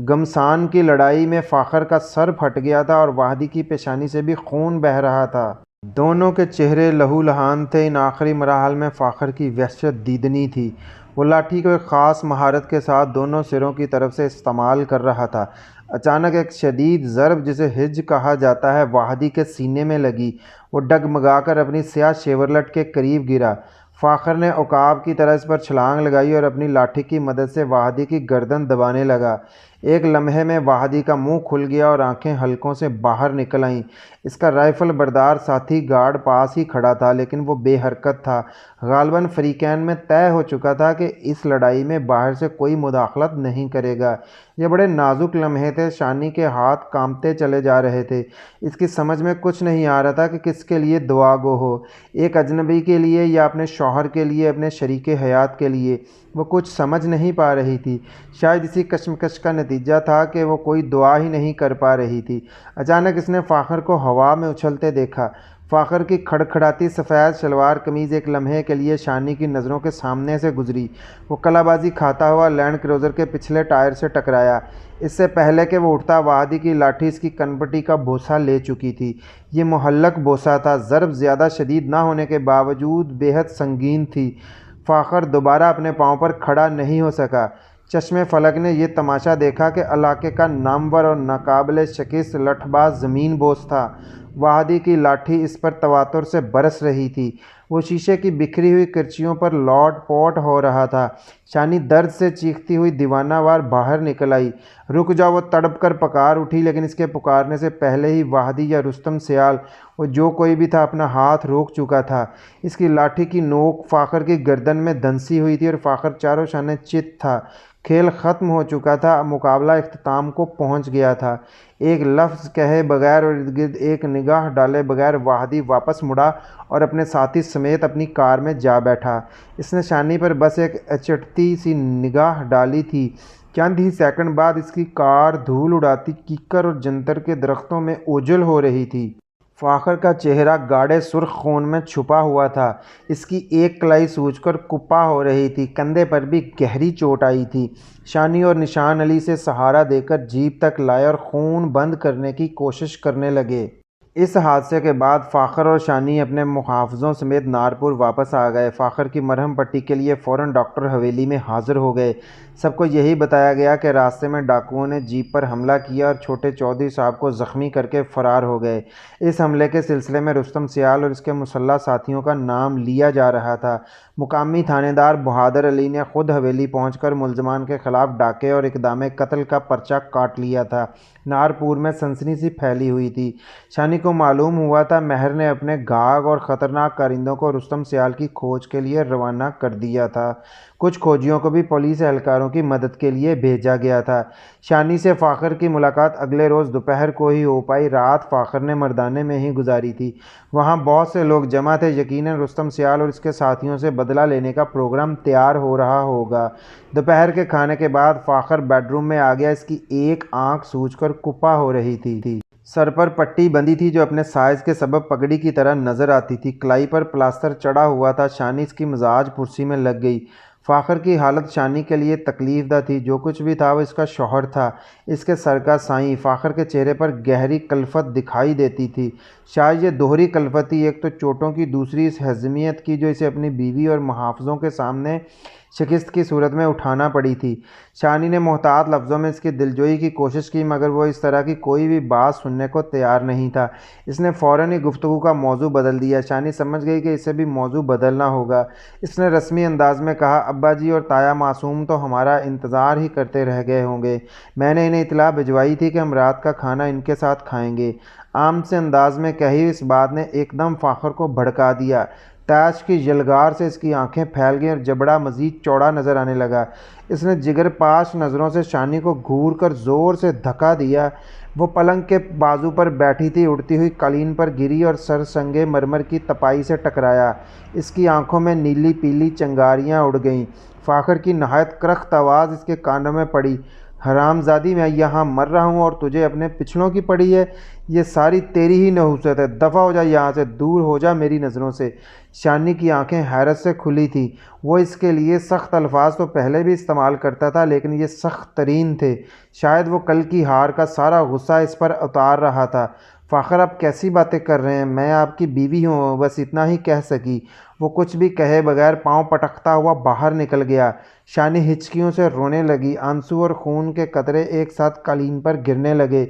گمسان کی لڑائی میں فاخر کا سر پھٹ گیا تھا اور وحدی کی پیشانی سے بھی خون بہہ رہا تھا۔ دونوں کے چہرے لہو لہان تھے۔ ان آخری مراحل میں فاخر کی وحشت دیدنی تھی۔ وہ لاٹھی کو ایک خاص مہارت کے ساتھ دونوں سروں کی طرف سے استعمال کر رہا تھا۔ اچانک ایک شدید ضرب، جسے ہج کہا جاتا ہے، وحدی کے سینے میں لگی۔ وہ ڈگمگا کر اپنی سیاہ شیورلٹ کے قریب گرا۔ فاخر نے عقاب کی طرح اس پر چھلانگ لگائی اور اپنی لاٹھی کی مدد سے وحدی کی گردن دبانے لگا۔ ایک لمحے میں وحدی کا منہ کھل گیا اور آنکھیں حلقوں سے باہر نکل آئیں۔ اس کا رائفل بردار ساتھی گارڈ پاس ہی کھڑا تھا، لیکن وہ بے حرکت تھا۔ غالباً فریقین میں طے ہو چکا تھا کہ اس لڑائی میں باہر سے کوئی مداخلت نہیں کرے گا۔ یہ بڑے نازک لمحے تھے۔ شانی کے ہاتھ کانپتے چلے جا رہے تھے۔ اس کی سمجھ میں کچھ نہیں آ رہا تھا کہ کس کے لیے دعا گو ہو، ایک اجنبی کے لیے یا اپنے شوہر کے لیے، اپنے شریک حیات کے لیے۔ وہ کچھ سمجھ نہیں پا رہی تھی۔ شاید اسی کشمکش کا نتیجہ تھا کہ وہ کوئی دعا ہی نہیں کر پا رہی تھی۔ اچانک اس نے فاخر کو ہوا میں اچھلتے دیکھا۔ فاخر کی کھڑکھڑاتی سفید شلوار قمیض ایک لمحے کے لیے شانی کی نظروں کے سامنے سے گزری۔ وہ کلہ بازی کھاتا ہوا لینڈ کروزر کے پچھلے ٹائر سے ٹکرایا۔ اس سے پہلے کہ وہ اٹھتا، وحدی کی لاٹھی اس کی کنپٹی کا بوسہ لے چکی تھی۔ یہ معلق بوسہ تھا۔ ضرب زیادہ شدید نہ ہونے کے باوجود بے حد سنگین تھی۔ فاخر دوبارہ اپنے پاؤں پر کھڑا نہیں ہو سکا۔ چشم فلک نے یہ تماشا دیکھا کہ علاقے کا نامور اور ناقابل شکست لٹھ باز زمین بوس تھا۔ واحدی کی لاٹھی اس پر تواتر سے برس رہی تھی۔ وہ شیشے کی بکھری ہوئی کرچیوں پر لوٹ پوٹ ہو رہا تھا۔ شانی درد سے چیختی ہوئی دیوانہ وار باہر نکل آئی۔ رک جاؤ، وہ تڑپ کر پکار اٹھی، لیکن اس کے پکارنے سے پہلے ہی واحدی یا رستم سیال، وہ جو کوئی بھی تھا، اپنا ہاتھ روک چکا تھا۔ اس کی لاٹھی کی نوک فاخر کی گردن میں دھنسی ہوئی تھی اور فاخر چاروں شانے چت تھا۔ کھیل ختم ہو چکا تھا، اب مقابلہ اختتام کو پہنچ گیا تھا۔ ایک لفظ کہے بغیر اور ارد گرد ایک نگاہ ڈالے بغیر واحدی واپس مڑا اور اپنے ساتھی سمیت اپنی کار میں جا بیٹھا۔ اس نے شانی پر بس ایک اچٹتی سی نگاہ ڈالی تھی۔ چند ہی سیکنڈ بعد اس کی کار دھول اڑاتی کیکر اور جنتر کے درختوں میں اوجھل ہو رہی تھی۔ فاخر کا چہرہ گاڑھے سرخ خون میں چھپا ہوا تھا۔ اس کی ایک کلائی سوج کر کپا ہو رہی تھی، کندھے پر بھی گہری چوٹ آئی تھی۔ شانی اور نشان علی سے سہارا دے کر جیپ تک لائے اور خون بند کرنے کی کوشش کرنے لگے۔ اس حادثے کے بعد فاخر اور شانی اپنے محافظوں سمیت نارپور واپس آ گئے۔ فاخر کی مرہم پٹی کے لیے فوراً ڈاکٹر حویلی میں حاضر ہو گئے۔ سب کو یہی بتایا گیا کہ راستے میں ڈاکوؤں نے جیپ پر حملہ کیا اور چھوٹے چودھری صاحب کو زخمی کر کے فرار ہو گئے۔ اس حملے کے سلسلے میں رستم سیال اور اس کے مسلح ساتھیوں کا نام لیا جا رہا تھا۔ مقامی تھانے دار بہادر علی نے خود حویلی پہنچ کر ملزمان کے خلاف ڈاکے اور اقدام قتل کا پرچہ کاٹ لیا تھا۔ نارپور میں سنسنی سی پھیلی ہوئی تھی۔ شانی کو معلوم ہوا تھا مہر نے اپنے گھاگ اور خطرناک کارندوں کو رستم سیال کی کھوج کے لیے روانہ کر دیا تھا۔ کچھ کھوجیوں کو بھی پولیس اہلکاروں کی مدد کے لیے بھیجا گیا تھا۔ شانی سے فاخر کی ملاقات اگلے روز دوپہر کو ہی ہو پائی۔ رات فاخر نے مردانے میں ہی گزاری تھی۔ وہاں بہت سے لوگ جمع تھے۔ یقیناً رستم سیال اور اس کے ساتھیوں سے بدلہ لینے کا پروگرام تیار ہو رہا ہوگا۔ دوپہر کے کھانے کے بعد فاخر بیڈ روم میں آ گیا۔ اس کی ایک آنکھ سوج کر کپا ہو رہی تھی۔ سر پر پٹی بندھی تھی جو اپنے سائز کے سبب پگڑی کی طرح نظر آتی تھی۔ کلائی پر پلاسٹر چڑھا ہوا تھا۔ شانی اس کی مزاج پرسی میں لگ گئی۔ فاخر کی حالت شانی کے لیے تکلیف دہ تھی۔ جو کچھ بھی تھا وہ اس کا شوہر تھا، اس کے سر کا سائیں۔ فاخر کے چہرے پر گہری کلفت دکھائی دیتی تھی۔ شاید یہ دوہری کلفت تھی، ایک تو چوٹوں کی، دوسری اس ہضمیت کی جو اسے اپنی بیوی اور محافظوں کے سامنے شکست کی صورت میں اٹھانا پڑی تھی۔ شانی نے محتاط لفظوں میں اس کی دلجوئی کی کوشش کی، مگر وہ اس طرح کی کوئی بھی بات سننے کو تیار نہیں تھا۔ اس نے فوراً ہی گفتگو کا موضوع بدل دیا۔ شانی سمجھ گئی کہ اسے بھی موضوع بدلنا ہوگا۔ اس نے رسمی انداز میں کہا، ابا جی اور تایا معصوم تو ہمارا انتظار ہی کرتے رہ گئے ہوں گے۔ میں نے انہیں اطلاع بھجوائی تھی کہ ہم رات کا کھانا ان کے ساتھ کھائیں گے۔ عام سے انداز میں کہی اس بات نے ایک دم فاخر کو بھڑکا دیا۔ تاش کی یلغار سے اس کی آنکھیں پھیل گئیں اور جبڑا مزید چوڑا نظر آنے لگا۔ اس نے جگر پاش نظروں سے شانی کو گھور کر زور سے دھکا دیا۔ وہ پلنگ کے بازو پر بیٹھی تھی، اڑتی ہوئی قالین پر گری اور سر سنگ مرمر کی تپائی سے ٹکرایا۔ اس کی آنکھوں میں نیلی پیلی چنگاریاں اڑ گئیں۔ فاخر کی نہایت کرخت آواز اس کے کانوں میں پڑی، حرام زادی، میں یہاں مر رہا ہوں اور تجھے اپنے پچھلوں کی پڑی ہے؟ یہ ساری تیری ہی نحوست ہے۔ دفع ہو جا یہاں سے، دور ہو جا میری نظروں سے۔ شانی کی آنکھیں حیرت سے کھلی تھیں۔ وہ اس کے لیے سخت الفاظ تو پہلے بھی استعمال کرتا تھا، لیکن یہ سخت ترین تھے۔ شاید وہ کل کی ہار کا سارا غصہ اس پر اتار رہا تھا۔ فاخر آپ کیسی باتیں کر رہے ہیں؟ میں آپ کی بیوی ہوں، بس اتنا ہی کہہ سکی۔ وہ کچھ بھی کہے بغیر پاؤں پٹکتا ہوا باہر نکل گیا۔ شانی ہچکیوں سے رونے لگی۔ آنسو اور خون کے قطرے ایک ساتھ قالین پر گرنے لگے۔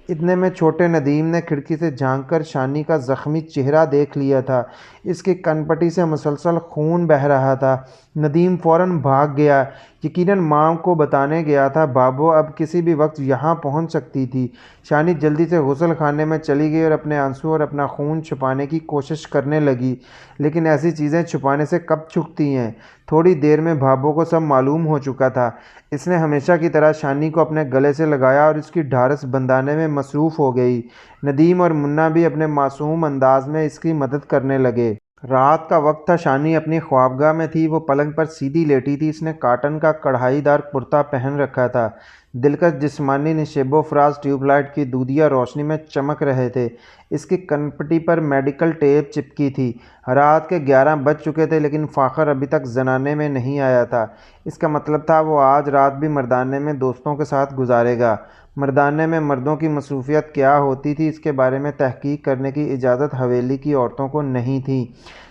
اتنے میں چھوٹے ندیم نے کھڑکی سے جھانک کر شانی کا زخمی چہرہ دیکھ لیا تھا۔ اس کی کن پٹی سے مسلسل خون بہہ رہا تھا۔ ندیم فوراً بھاگ گیا، یقیناً ماں کو بتانے گیا تھا۔ بابو اب کسی بھی وقت یہاں پہنچ سکتی تھی۔ شانی جلدی سے غسل خانے میں چلی گئی اور اپنے آنسو اور اپنا خون چھپانے کی کوشش کرنے لگی، لیکن ایسی چیزیں چھپانے سے کب چھپتی ہیں؟ تھوڑی دیر میں بھابو کو سب معلوم ہو چکا تھا۔ اس نے ہمیشہ کی طرح شانی کو اپنے گلے سے لگایا اور اس کی ڈھارس بندھانے میں مصروف ہو گئی۔ ندیم اور منا بھی اپنے معصوم انداز میں اس کی مدد کرنے لگے۔ رات کا وقت تھا۔ شانی اپنی خوابگاہ میں تھی۔ وہ پلنگ پر سیدھی لیٹی تھی۔ اس نے کاٹن کا کڑھائی دار کرتا پہن رکھا تھا۔ دلکش جسمانی نشیب و فراز ٹیوب لائٹ کی دودھیا روشنی میں چمک رہے تھے۔ اس کی کن پٹی پر میڈیکل ٹیپ چپکی تھی۔ رات کے 11 بج چکے تھے، لیکن فاخر ابھی تک زنانے میں نہیں آیا تھا۔ اس کا مطلب تھا وہ آج رات بھی مردانے میں دوستوں کے ساتھ گزارے گا۔ مردانے میں مردوں کی مصروفیت کیا ہوتی تھی، اس کے بارے میں تحقیق کرنے کی اجازت حویلی کی عورتوں کو نہیں تھی۔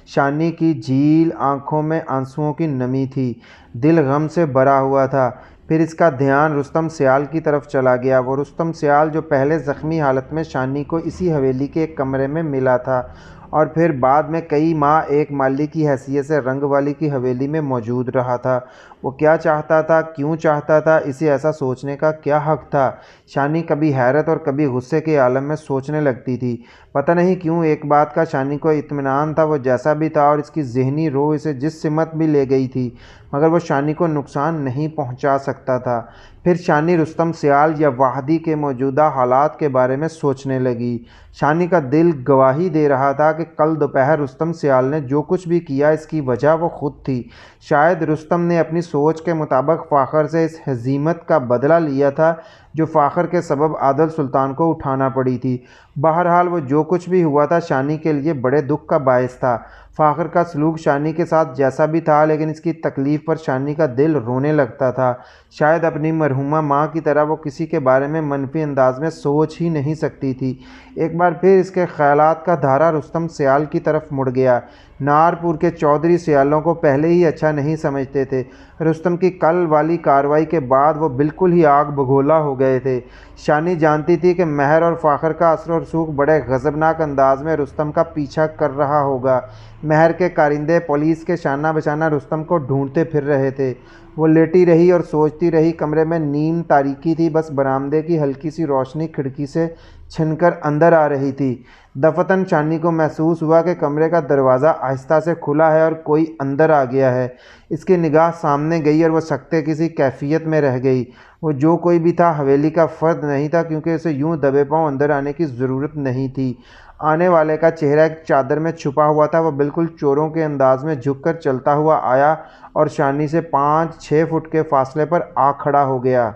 شانی کی جھیل آنکھوں میں آنسوؤں کی نمی تھی۔ دل غم سے بھرا ہوا تھا۔ پھر اس کا دھیان رستم سیال کی طرف چلا گیا۔ وہ رستم سیال جو پہلے زخمی حالت میں شانی کو اسی حویلی کے ایک کمرے میں ملا تھا اور پھر بعد میں کئی ماہ ایک مالی کی حیثیت سے رنگ والی کی حویلی میں موجود رہا تھا۔ وہ کیا چاہتا تھا، کیوں چاہتا تھا، اسے ایسا سوچنے کا کیا حق تھا؟ شانی کبھی حیرت اور کبھی غصے کے عالم میں سوچنے لگتی تھی۔ پتہ نہیں کیوں ایک بات کا شانی کو اطمینان تھا، وہ جیسا بھی تھا اور اس کی ذہنی روح اسے جس سمت بھی لے گئی تھی مگر وہ شانی کو نقصان نہیں پہنچا سکتا تھا۔ پھر شانی رستم سیال یا وحدی کے موجودہ حالات کے بارے میں سوچنے لگی۔ شانی کا دل گواہی دے رہا تھا کہ کل دوپہر رستم سیال نے جو کچھ بھی کیا اس کی وجہ وہ خود تھی۔ شاید رستم نے اپنی سوچ کے مطابق فاخر سے اس ہزیمت کا بدلہ لیا تھا جو فاخر کے سبب عادل سلطان کو اٹھانا پڑی تھی۔ بہرحال وہ جو کچھ بھی ہوا تھا شانی کے لیے بڑے دکھ کا باعث تھا۔ فاخر کا سلوک شانی کے ساتھ جیسا بھی تھا لیکن اس کی تکلیف پر شانی کا دل رونے لگتا تھا۔ شاید اپنی مرحومہ ماں کی طرح وہ کسی کے بارے میں منفی انداز میں سوچ ہی نہیں سکتی تھی۔ ایک بار پھر اس کے خیالات کا دھارا رستم سیال کی طرف مڑ گیا۔ نارپور کے چودھری سیالوں کو پہلے ہی اچھا نہیں سمجھتے تھے۔ رستم کی کل والی کارروائی کے بعد وہ بالکل ہی آگ بگولا ہو گئے تھے۔ شانی جانتی تھی کہ مہر اور فاخر کا اثر و رسوخ بڑے غضبناک انداز میں رستم کا پیچھا کر رہا ہوگا۔ مہر کے کارندے پولیس کے شانہ بشانہ رستم کو ڈھونڈتے پھر رہے تھے۔ وہ لیٹی رہی اور سوچتی رہی۔ کمرے میں نیم تاریکی تھی، بس برآمدے کی ہلکی سی روشنی کھڑکی سے چھن کر اندر آ رہی تھی۔ دفتن شانی کو محسوس ہوا کہ کمرے کا دروازہ آہستہ سے کھلا ہے اور کوئی اندر آ گیا ہے۔ اس کی نگاہ سامنے گئی اور وہ سکتے کسی کیفیت میں رہ گئی۔ وہ جو کوئی بھی تھا حویلی کا فرد نہیں تھا کیونکہ اسے یوں دبے پاؤں اندر آنے کی ضرورت نہیں تھی۔ آنے والے کا چہرہ ایک چادر میں چھپا ہوا تھا۔ وہ بالکل چوروں کے انداز میں جھک کر چلتا ہوا آیا اور شانی سے 5-6 فٹ کے فاصلے پر آ کھڑا ہو گیا۔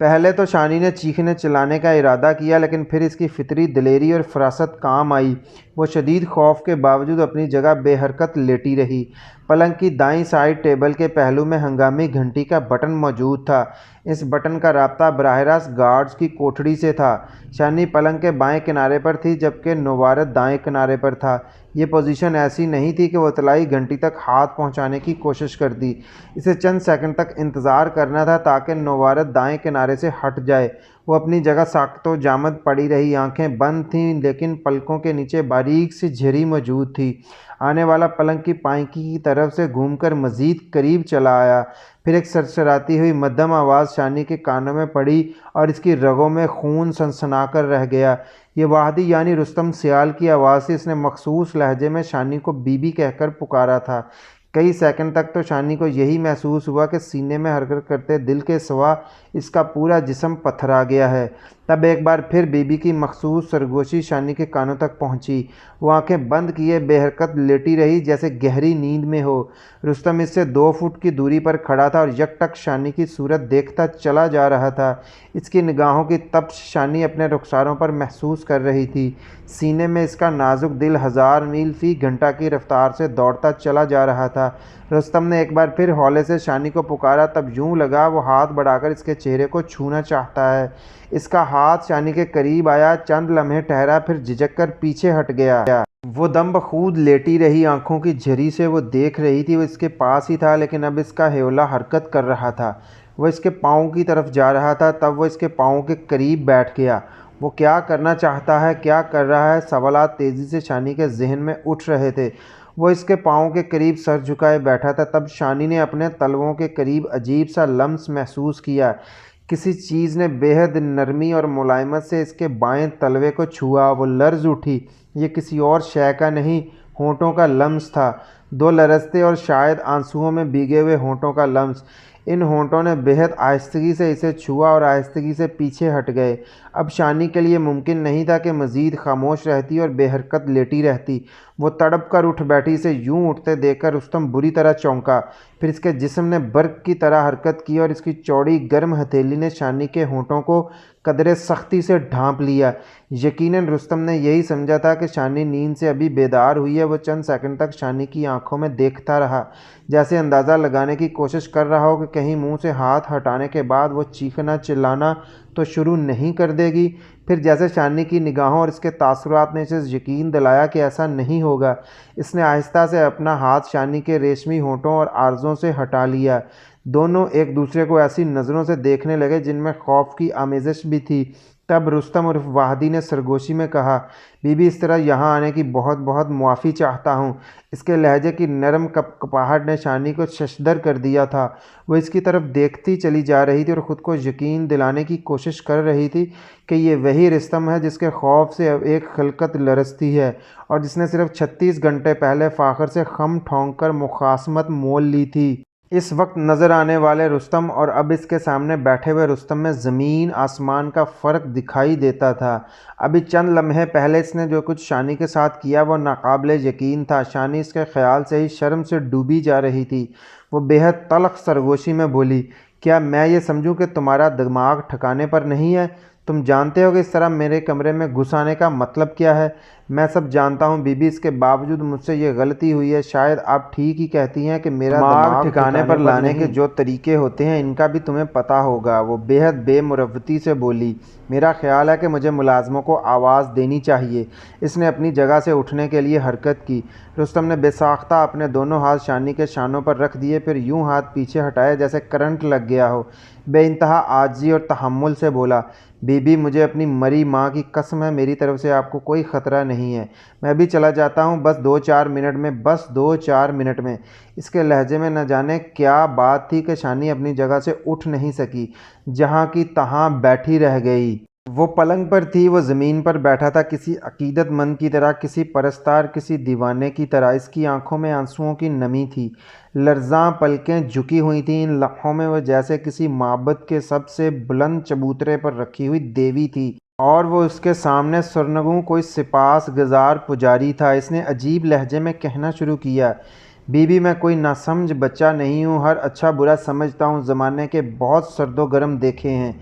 پہلے تو شانی نے چیخنے چلانے کا ارادہ کیا لیکن پھر اس کی فطری دلیری اور فراست کام آئی۔ وہ شدید خوف کے باوجود اپنی جگہ بے حرکت لیٹی رہی۔ پلنگ کی دائیں سائڈ ٹیبل کے پہلو میں ہنگامی گھنٹی کا بٹن موجود تھا۔ اس بٹن کا رابطہ براہ راست گارڈز کی کوٹھڑی سے تھا۔ شانی پلنگ کے بائیں کنارے پر تھی جبکہ نوارد دائیں کنارے پر تھا۔ یہ پوزیشن ایسی نہیں تھی کہ وہ اطلاعی گھنٹی تک ہاتھ پہنچانے کی کوشش کرتی۔ اسے چند سیکنڈ تک انتظار کرنا تھا تاکہ نوارد دائیں کنارے سے ہٹ جائے۔ وہ اپنی جگہ ساکت و جامد پڑی رہی۔ آنکھیں بند تھیں لیکن پلکوں کے نیچے باریک سی جھری موجود تھی۔ آنے والا پلنگ کی پائکی کی طرف سے گھوم کر مزید قریب چلا آیا۔ پھر ایک سرسراتی ہوئی مدھم آواز شانی کے کانوں میں پڑی اور اس کی رگوں میں خون سنسنا کر رہ گیا۔ یہ وحدی یعنی رستم سیال کی آواز تھی۔ اس نے مخصوص لہجے میں شانی کو بی بی کہہ کر پکارا تھا۔ کئی سیکنڈ تک تو شانی کو یہی محسوس ہوا کہ سینے میں حرکت کرتے دل کے سوا اس کا پورا جسم پتھرا گیا ہے۔ تب ایک بار پھر بی بی کی مخصوص سرگوشی شانی کے کانوں تک پہنچی۔ وہ آنکھیں بند کیے بے حرکت لیٹی رہی جیسے گہری نیند میں ہو۔ رستم اس سے 2 فٹ کی دوری پر کھڑا تھا اور یک ٹک شانی کی صورت دیکھتا چلا جا رہا تھا۔ اس کی نگاہوں کی تپش شانی اپنے رخساروں پر محسوس کر رہی تھی۔ سینے میں اس کا نازک دل 1000 میل فی گھنٹہ کی رفتار سے دوڑتا چلا جا رہا تھا۔ رستم نے ایک بار پھر ہولے سے شانی کو پکارا۔ تب یوں لگا وہ ہاتھ بڑھا کر اس کے چہرے کو چھونا چاہتا ہے۔ اس کا ہاتھ شانی کے قریب آیا، چند لمحے ٹھہرا، پھر جھجک کر پیچھے ہٹ گیا۔ وہ دم بخود لیٹی رہی۔ آنکھوں کی جھری سے وہ دیکھ رہی تھی وہ اس کے پاس ہی تھا لیکن اب اس کا حیولہ حرکت کر رہا تھا۔ وہ اس کے پاؤں کی طرف جا رہا تھا۔ تب وہ اس کے پاؤں کے قریب بیٹھ گیا۔ وہ کیا کرنا چاہتا ہے، کیا کر رہا ہے؟ سوالات تیزی سے شانی کے ذہن میں اٹھ رہے تھے۔ وہ اس کے پاؤں کے قریب سر جھکائے بیٹھا تھا۔ تب شانی نے اپنے تلووں کے قریب عجیب سا لمس محسوس کیا۔ کسی چیز نے بے حد نرمی اور ملائمت سے اس کے بائیں تلوے کو چھوا۔ وہ لرز اٹھی۔ یہ کسی اور شے کا نہیں، ہونٹوں کا لمس تھا۔ 2 لرزتے اور شاید آنسوؤں میں بھیگے ہوئے ہونٹوں کا لمس۔ ان ہونٹوں نے بے حد آہستگی سے اسے چھوا اور آہستگی سے پیچھے ہٹ گئے۔ اب شانی کے لیے ممکن نہیں تھا کہ مزید خاموش رہتی اور بے حرکت لیٹی رہتی۔ وہ تڑپ کر اٹھ بیٹھی۔ اسے یوں اٹھتے دیکھ کر رستم بری طرح چونکا۔ پھر اس کے جسم نے برق کی طرح حرکت کی اور اس کی چوڑی گرم ہتھیلی نے شانی کے ہونٹوں کو قدرے سختی سے ڈھانپ لیا۔ یقیناً رستم نے یہی سمجھا تھا کہ شانی نیند سے ابھی بیدار ہوئی ہے۔ وہ چند سیکنڈ تک شانی کی آنکھوں میں دیکھتا رہا، جیسے اندازہ لگانے کی کوشش کر رہا ہو کہ کہیں منہ سے ہاتھ ہٹانے کے بعد وہ چیخنا چلانا تو شروع نہیں کر دے گی۔ پھر جیسے شانی کی نگاہوں اور اس کے تاثرات نے اسے یقین دلایا کہ ایسا نہیں ہوگا، اس نے آہستہ سے اپنا ہاتھ شانی کے ریشمی ہونٹوں اور عارضوں سے ہٹا لیا۔ دونوں ایک دوسرے کو ایسی نظروں سے دیکھنے لگے جن میں خوف کی آمیزش بھی تھی۔ تب رستم عرف واہدی نے سرگوشی میں کہا، بی بی، اس طرح یہاں آنے کی بہت بہت معافی چاہتا ہوں۔ اس کے لہجے کی نرم کپکپاہٹ نے شانی کو ششدر کر دیا تھا۔ وہ اس کی طرف دیکھتی چلی جا رہی تھی اور خود کو یقین دلانے کی کوشش کر رہی تھی کہ یہ وہی رستم ہے جس کے خوف سے اب ایک خلقت لرزتی ہے اور جس نے صرف 36 گھنٹے پہلے فاخر سے خم ٹھونک کر مخاصمت مول لی تھی۔ اس وقت نظر آنے والے رستم اور اب اس کے سامنے بیٹھے ہوئے رستم میں زمین آسمان کا فرق دکھائی دیتا تھا۔ ابھی چند لمحے پہلے اس نے جو کچھ شانی کے ساتھ کیا وہ ناقابل یقین تھا۔ شانی اس کے خیال سے ہی شرم سے ڈوبی جا رہی تھی۔ وہ بے حد تلخ سرگوشی میں بولی، کیا میں یہ سمجھوں کہ تمہارا دماغ ٹھکانے پر نہیں ہے؟ تم جانتے ہو کہ اس طرح میرے کمرے میں گھس آنے کا مطلب کیا ہے؟ میں سب جانتا ہوں بی بی، اس کے باوجود مجھ سے یہ غلطی ہوئی ہے۔ شاید آپ ٹھیک ہی کہتی ہیں کہ میرا دماغ ٹھکانے پر لانے کے جو طریقے ہوتے ہیں ان کا بھی تمہیں پتہ ہوگا۔ وہ بے حد بے مروتی سے بولی، میرا خیال ہے کہ مجھے ملازموں کو آواز دینی چاہیے۔ اس نے اپنی جگہ سے اٹھنے کے لیے حرکت کی۔ رستم نے بے ساختہ اپنے دونوں ہاتھ شانی کے شانوں پر رکھ دیے، پھر یوں ہاتھ پیچھے ہٹائے جیسے کرنٹ لگ گیا ہو۔ بے انتہا عاجزی اور تحمل سے بولا، بی بی، مجھے اپنی مری ماں کی قسم ہے، میری طرف سے آپ کو کوئی خطرہ نہیں ہے۔ میں بھی چلا جاتا ہوں، بس 2-4 منٹ میں، بس 2-4 منٹ میں۔ اس کے لہجے میں نہ جانے کیا بات تھی کہ شانی اپنی جگہ سے اٹھ نہیں سکی، جہاں کی تہاں بیٹھی رہ گئی۔ وہ پلنگ پر تھی، وہ زمین پر بیٹھا تھا، کسی عقیدت مند کی طرح، کسی پرستار، کسی دیوانے کی طرح۔ اس کی آنکھوں میں آنسوؤں کی نمی تھی، لرزاں پلکیں جھکی ہوئی تھیں۔ ان لمحوں میں وہ جیسے کسی معبد کے سب سے بلند چبوترے پر رکھی ہوئی دیوی تھی اور وہ اس کے سامنے سرنگوں کوئی سپاس گزار پجاری تھا۔ اس نے عجیب لہجے میں کہنا شروع کیا، بی بی، میں کوئی ناسمجھ بچہ نہیں ہوں، ہر اچھا برا سمجھتا ہوں، زمانے کے بہت سرد و گرم دیکھے ہیں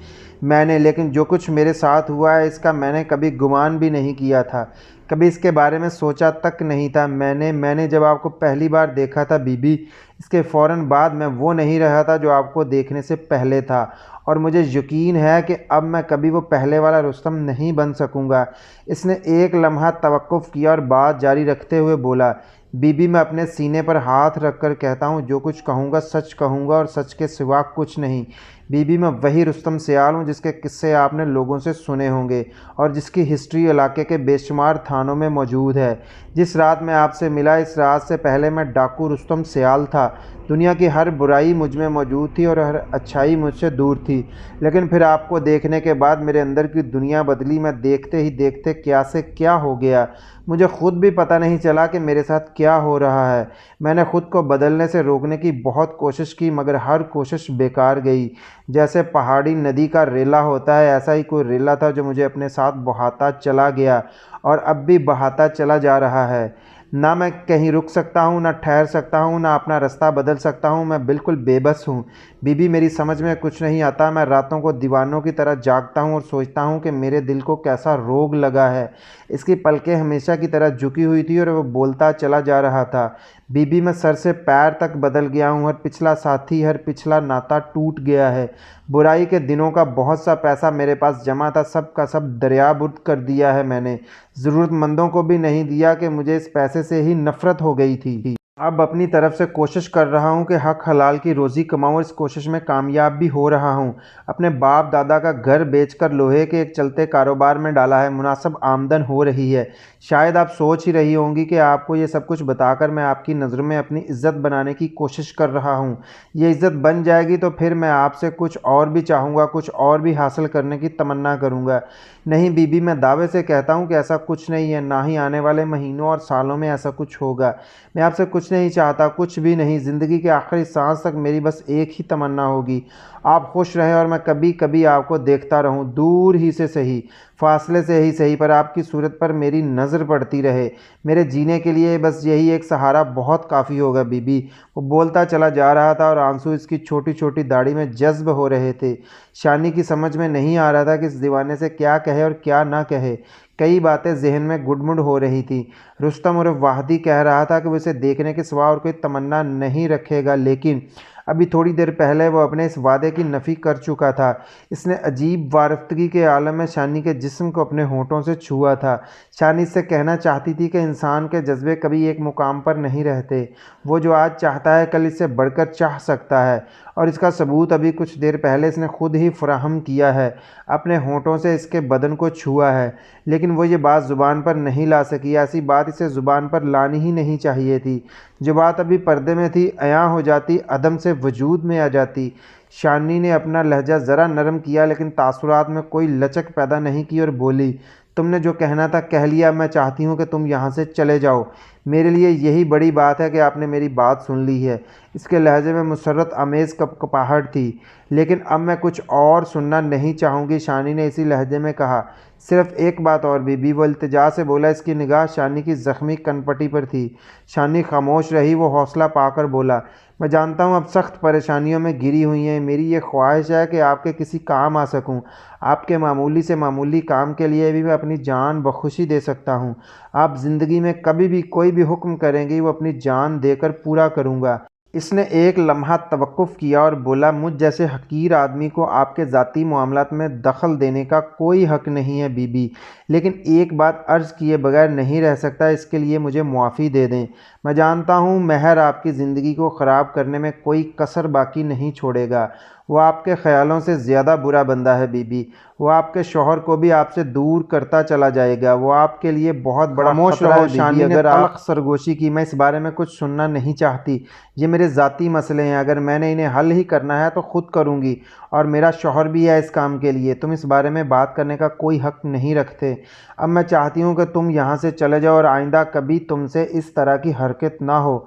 میں نے، لیکن جو کچھ میرے ساتھ ہوا ہے اس کا میں نے کبھی گمان بھی نہیں کیا تھا، کبھی اس کے بارے میں سوچا تک نہیں تھا۔ میں نے جب آپ کو پہلی بار دیکھا تھا بی بی، اس کے فوراً بعد میں وہ نہیں رہا تھا جو آپ کو دیکھنے سے پہلے تھا، اور مجھے یقین ہے کہ اب میں کبھی وہ پہلے والا رستم نہیں بن سکوں گا۔ اس نے ایک لمحہ توقف کیا اور بات جاری رکھتے ہوئے بولا، بی بی، میں اپنے سینے پر ہاتھ رکھ کر کہتا ہوں، جو کچھ کہوں گا سچ کہوں گا اور سچ کے سوا کچھ نہیں۔ بی بی، میں وہی رستم سیال ہوں جس کے قصے آپ نے لوگوں سے سنے ہوں گے اور جس کی ہسٹری علاقے کے بے شمار تھانوں میں موجود ہے۔ جس رات میں آپ سے ملا، اس رات سے پہلے میں ڈاکو رستم سیال تھا۔ دنیا کی ہر برائی مجھ میں موجود تھی اور ہر اچھائی مجھ سے دور تھی، لیکن پھر آپ کو دیکھنے کے بعد میرے اندر کی دنیا بدلی۔ میں دیکھتے ہی دیکھتے کیا سے کیا ہو گیا، مجھے خود بھی پتہ نہیں چلا کہ میرے ساتھ کیا ہو رہا ہے۔ میں نے خود کو بدلنے سے روکنے کی بہت کوشش کی، مگر ہر کوشش بیکار گئی۔ جیسے پہاڑی ندی کا ریلا ہوتا ہے، ایسا ہی کوئی ریلا تھا جو مجھے اپنے ساتھ بہاتا چلا گیا اور اب بھی بہاتا چلا جا رہا ہے۔ نہ میں کہیں رک سکتا ہوں، نہ ٹھہر سکتا ہوں، نہ اپنا رستہ بدل سکتا ہوں۔ میں بالکل بے بس ہوں بی بی، میری سمجھ میں کچھ نہیں آتا۔ میں راتوں کو دیوانوں کی طرح جاگتا ہوں اور سوچتا ہوں کہ میرے دل کو کیسا روگ لگا ہے۔ اس کی پلکیں ہمیشہ کی طرح جھکی ہوئی تھی اور وہ بولتا چلا جا رہا تھا، بی بی، میں سر سے پیر تک بدل گیا ہوں، ہر پچھلا ساتھی، ہر پچھلا ناتا ٹوٹ گیا ہے۔ برائی کے دنوں کا بہت سا پیسہ میرے پاس جمع تھا، سب کا سب دریا برد کر دیا ہے میں نے، ضرورت مندوں کو بھی نہیں دیا کہ مجھے اس پیسے سے ہی نفرت ہو گئی تھی۔ اب اپنی طرف سے کوشش کر رہا ہوں کہ حق حلال کی روزی کماؤں، اس کوشش میں کامیاب بھی ہو رہا ہوں۔ اپنے باپ دادا کا گھر بیچ کر لوہے کے ایک چلتے کاروبار میں ڈالا ہے، مناسب آمدن ہو رہی ہے۔ شاید آپ سوچ ہی رہی ہوں گی کہ آپ کو یہ سب کچھ بتا کر میں آپ کی نظر میں اپنی عزت بنانے کی کوشش کر رہا ہوں۔ یہ عزت بن جائے گی تو پھر میں آپ سے کچھ اور بھی چاہوں گا، کچھ اور بھی حاصل کرنے کی تمنا کروں گا۔ نہیں بی بی، میں دعوے سے کہتا ہوں کہ ایسا کچھ نہیں ہے، نہ ہی آنے والے مہینوں اور سالوں میں ایسا کچھ ہوگا۔ میں آپ سے کچھ نہیں چاہتا، کچھ بھی نہیں۔ زندگی کے آخری سانس تک میری بس ایک ہی تمنا ہوگی، آپ خوش رہیں اور میں کبھی کبھی آپ کو دیکھتا رہوں، دور ہی سے صحیح، فاصلے سے ہی صحیح، پر آپ کی صورت پر میری نظر پڑتی رہے۔ میرے جینے کے لیے بس یہی ایک سہارا بہت کافی ہوگا بی بی۔ وہ بولتا چلا جا رہا تھا اور آنسو اس کی چھوٹی چھوٹی داڑھی میں جذب ہو رہے تھے۔ شانی کی سمجھ میں نہیں آ رہا تھا کہ اس دیوانے سے کیا کہے اور کیا نہ کہے۔ کئی باتیں ذہن میں گڈ ہو رہی تھیں۔ رستم عرف واہدی کہہ رہا تھا کہ وہ اسے دیکھنے کے سوا اور کوئی تمنا نہیں رکھے گا، لیکن ابھی تھوڑی دیر پہلے وہ اپنے اس وعدے کی نفی کر چکا تھا۔ اس نے عجیب وارفتگی کے عالم میں شانی کے جسم کو اپنے ہونٹوں سے چھوا تھا۔ شانی اس سے کہنا چاہتی تھی کہ انسان کے جذبے کبھی ایک مقام پر نہیں رہتے، وہ جو آج چاہتا ہے کل اس سے بڑھ کر چاہ سکتا ہے، اور اس کا ثبوت ابھی کچھ دیر پہلے اس نے خود ہی فراہم کیا ہے، اپنے ہونٹوں سے اس کے بدن کو چھوا ہے۔ لیکن وہ یہ بات زبان پر نہیں لا سکی، ایسی بات اسے زبان پر لانی ہی نہیں چاہیے تھی۔ جو بات ابھی پردے میں تھی عیاں ہو جاتی، عدم سے وجود میں آ جاتی۔ شانی نے اپنا لہجہ ذرا نرم کیا لیکن تاثرات میں کوئی لچک پیدا نہیں کی اور بولی، تم نے جو کہنا تھا کہہ لیا، میں چاہتی ہوں کہ تم یہاں سے چلے جاؤ۔ میرے لیے یہی بڑی بات ہے کہ آپ نے میری بات سن لی ہے۔ اس کے لہجے میں مسرت آمیز کپکپاہٹ تھی۔ لیکن اب میں کچھ اور سننا نہیں چاہوں گی، شانی نے اسی لہجے میں کہا۔ صرف ایک بات اور بی بی، وہ التجا سے بولا۔ اس کی نگاہ شانی کی زخمی کنپٹی پر تھی۔ شانی خاموش رہی۔ وہ حوصلہ پا کر بولا، میں جانتا ہوں آپ سخت پریشانیوں میں گھری ہوئی ہیں، میری یہ خواہش ہے کہ آپ کے کسی کام آ سکوں۔ آپ کے معمولی سے معمولی کام کے لیے بھی میں اپنی جان بخوشی دے سکتا ہوں۔ آپ زندگی میں کبھی بھی کوئی بھی حکم کریں گی وہ اپنی جان دے کر پورا کروں گا۔ اس نے ایک لمحہ توقف کیا اور بولا، مجھ جیسے حقیر آدمی کو آپ کے ذاتی معاملات میں دخل دینے کا کوئی حق نہیں ہے بی بی، لیکن ایک بات عرض کیے بغیر نہیں رہ سکتا، اس کے لیے مجھے معافی دے دیں۔ میں جانتا ہوں مہر آپ کی زندگی کو خراب کرنے میں کوئی کسر باقی نہیں چھوڑے گا، وہ آپ کے خیالوں سے زیادہ برا بندہ ہے بی بی، وہ آپ کے شوہر کو بھی آپ سے دور کرتا چلا جائے گا، وہ آپ کے لیے بہت بڑا خطرہ ہے بی بی۔ اگر آپ سرگوشی کی، میں اس بارے میں کچھ سننا نہیں چاہتی، یہ میرے ذاتی مسئلے ہیں، اگر میں نے انہیں حل ہی کرنا ہے تو خود کروں گی، اور میرا شوہر بھی ہے اس کام کے لیے، تم اس بارے میں بات کرنے کا کوئی حق نہیں رکھتے۔ اب میں چاہتی ہوں کہ تم یہاں سے چلے جاؤ اور آئندہ کبھی تم سے اس طرح کی حرکت نہ ہو۔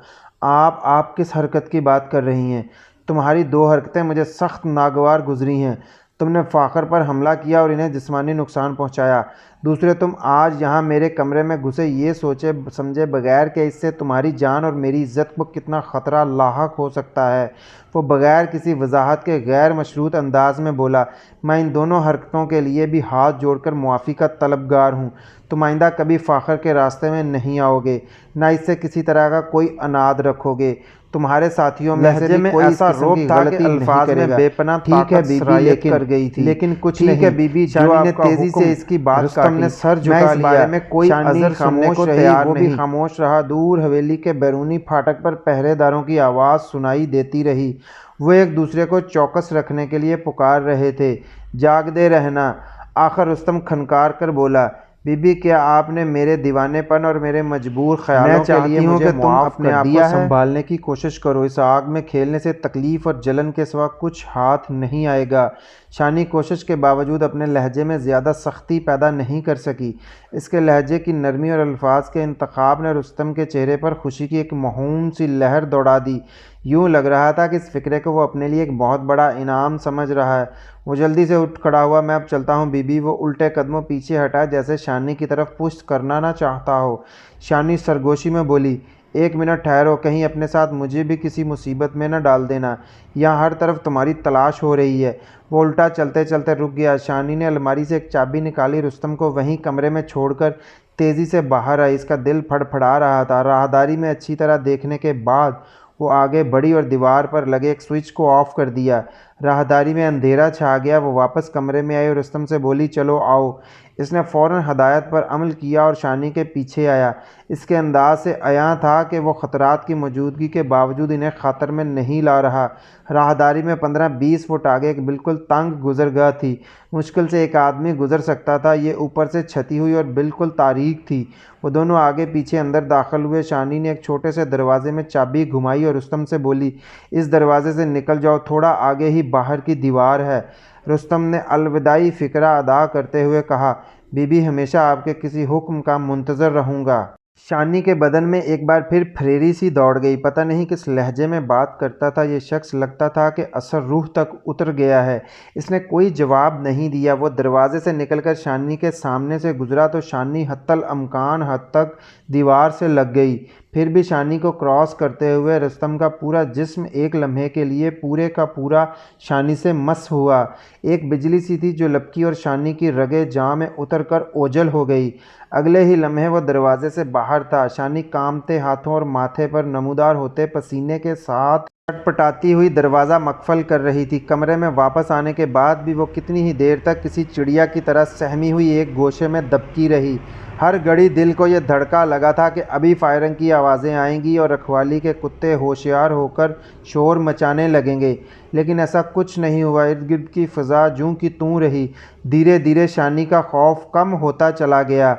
آپ کس حرکت کی بات کر رہی ہیں؟ تمہاری دو حرکتیں مجھے سخت ناگوار گزری ہیں۔ تم نے فاخر پر حملہ کیا اور انہیں جسمانی نقصان پہنچایا، دوسرے تم آج یہاں میرے کمرے میں گھسے یہ سوچے سمجھے بغیر کہ اس سے تمہاری جان اور میری عزت کو کتنا خطرہ لاحق ہو سکتا ہے۔ وہ بغیر کسی وضاحت کے غیر مشروط انداز میں بولا، میں ان دونوں حرکتوں کے لیے بھی ہاتھ جوڑ کر معافی کا طلبگار ہوں۔ تم آئندہ کبھی فاخر کے راستے میں نہیں آؤ گے، نہ اس سے کسی طرح کا کوئی عناد رکھو گے۔ تمہارے ساتھیوں میں سے بھی کوئی ایسا روب تھا کہ الفاظ میں بے پناہ طاقت سرایت کر گئی تھی، لیکن کچھ نہیں۔ ٹھیک ہے بی بی، شانی نے تیزی سے اس کی بات کاٹی۔ رستم نے سر جھکا لیا۔ میں اس بارے میں کوئی عذر سننے کو تیار نہیں۔ وہ بھی خاموش رہا۔ دور حویلی کے بیرونی پھاٹک پر پہرے داروں کی آواز سنائی دیتی رہی، وہ ایک دوسرے کو چوکس رکھنے کے لیے پکار رہے تھے، جاگتے رہنا۔ آخر رستم کھنکار کر بولا، بی بی کیا آپ نے میرے دیوانے پن اور میرے مجبور خیالوں کے لیے مجھے معاف کر دیا ہے؟ سنبھالنے کی کوشش کرو، اس آگ میں کھیلنے سے تکلیف اور جلن کے سوا کچھ ہاتھ نہیں آئے گا۔ شانی کوشش کے باوجود اپنے لہجے میں زیادہ سختی پیدا نہیں کر سکی۔ اس کے لہجے کی نرمی اور الفاظ کے انتخاب نے رستم کے چہرے پر خوشی کی ایک موہوم سی لہر دوڑا دی۔ یوں لگ رہا تھا کہ اس فکرے کو وہ اپنے لیے ایک بہت بڑا انعام سمجھ رہا ہے۔ وہ جلدی سے اٹھ کھڑا ہوا، میں اب چلتا ہوں بی بی۔ وہ الٹے قدموں پیچھے ہٹا جیسے شانی کی طرف پشت کرنا نہ چاہتا ہو۔ شانی سرگوشی میں بولی، ایک منٹ ٹھہرو، کہیں اپنے ساتھ مجھے بھی کسی مصیبت میں نہ ڈال دینا، یہاں ہر طرف تمہاری تلاش ہو رہی ہے۔ وہ الٹا چلتے چلتے رک گیا۔ شانی نے الماری سے ایک چابی نکالی، رستم کو وہیں کمرے میں چھوڑ کر تیزی سے باہر آئی۔ اس کا دل پھڑپھڑا رہا تھا۔ راہداری میں اچھی طرح دیکھنے کے بعد وہ آگے بڑھی اور دیوار پر لگے ایک سوئچ کو آف کر دیا۔ راہداری میں اندھیرا چھا گیا۔ وہ واپس کمرے میں آئی اور رستم سے بولی، چلو آؤ۔ اس نے فوراً ہدایت پر عمل کیا اور شانی کے پیچھے آیا۔ اس کے انداز سے عیاں تھا کہ وہ خطرات کی موجودگی کے باوجود انہیں خاطر میں نہیں لا رہا۔ راہداری میں 15-20 فٹ آگے ایک بالکل تنگ گزرگاہ تھی، مشکل سے ایک آدمی گزر سکتا تھا۔ یہ اوپر سے چھتی ہوئی اور بالکل تاریک تھی۔ وہ دونوں آگے پیچھے اندر داخل ہوئے۔ شانی نے ایک چھوٹے سے دروازے میں چابی گھمائی اور رستم سے بولی، اس دروازے سے نکل جاؤ، تھوڑا آگے ہی باہر کی دیوار ہے۔ رستم نے الوداعی فقرہ ادا کرتے ہوئے کہا، بی بی ہمیشہ آپ کے کسی حکم کا منتظر رہوں گا۔ شانی کے بدن میں ایک بار پھر پھریری سی دوڑ گئی۔ پتہ نہیں کس لہجے میں بات کرتا تھا یہ شخص، لگتا تھا کہ اثر روح تک اتر گیا ہے۔ اس نے کوئی جواب نہیں دیا۔ وہ دروازے سے نکل کر شانی کے سامنے سے گزرا تو شانی حتی الامکان حد تک دیوار سے لگ گئی۔ پھر بھی شانی کو کراس کرتے ہوئے رستم کا پورا جسم ایک لمحے کے لیے پورے کا پورا شانی سے مس ہوا۔ ایک بجلی سی تھی جو لپکی اور شانی کی رگے جاں میں اتر کر اوجھل ہو گئی۔ اگلے ہی لمحے وہ دروازے سے باہر تھا۔ شانی کانپتے ہاتھوں اور ماتھے پر نمودار ہوتے پسینے کے ساتھ پٹپٹاتی ہوئی دروازہ مقفل کر رہی تھی۔ کمرے میں واپس آنے کے بعد بھی وہ کتنی ہی دیر تک کسی چڑیا کی طرح سہمی ہوئی ایک گوشے میں دبکی رہی۔ ہر گھڑی دل کو یہ دھڑکا لگا تھا کہ ابھی فائرنگ کی آوازیں آئیں گی اور رکھوالی کے کتے ہوشیار ہو کر شور مچانے لگیں گے، لیکن ایسا کچھ نہیں ہوا۔ ارد گرد کی فضا جوں کی توں رہی۔ دھیرے دھیرے شانی کا خوف کم ہوتا چلا گیا۔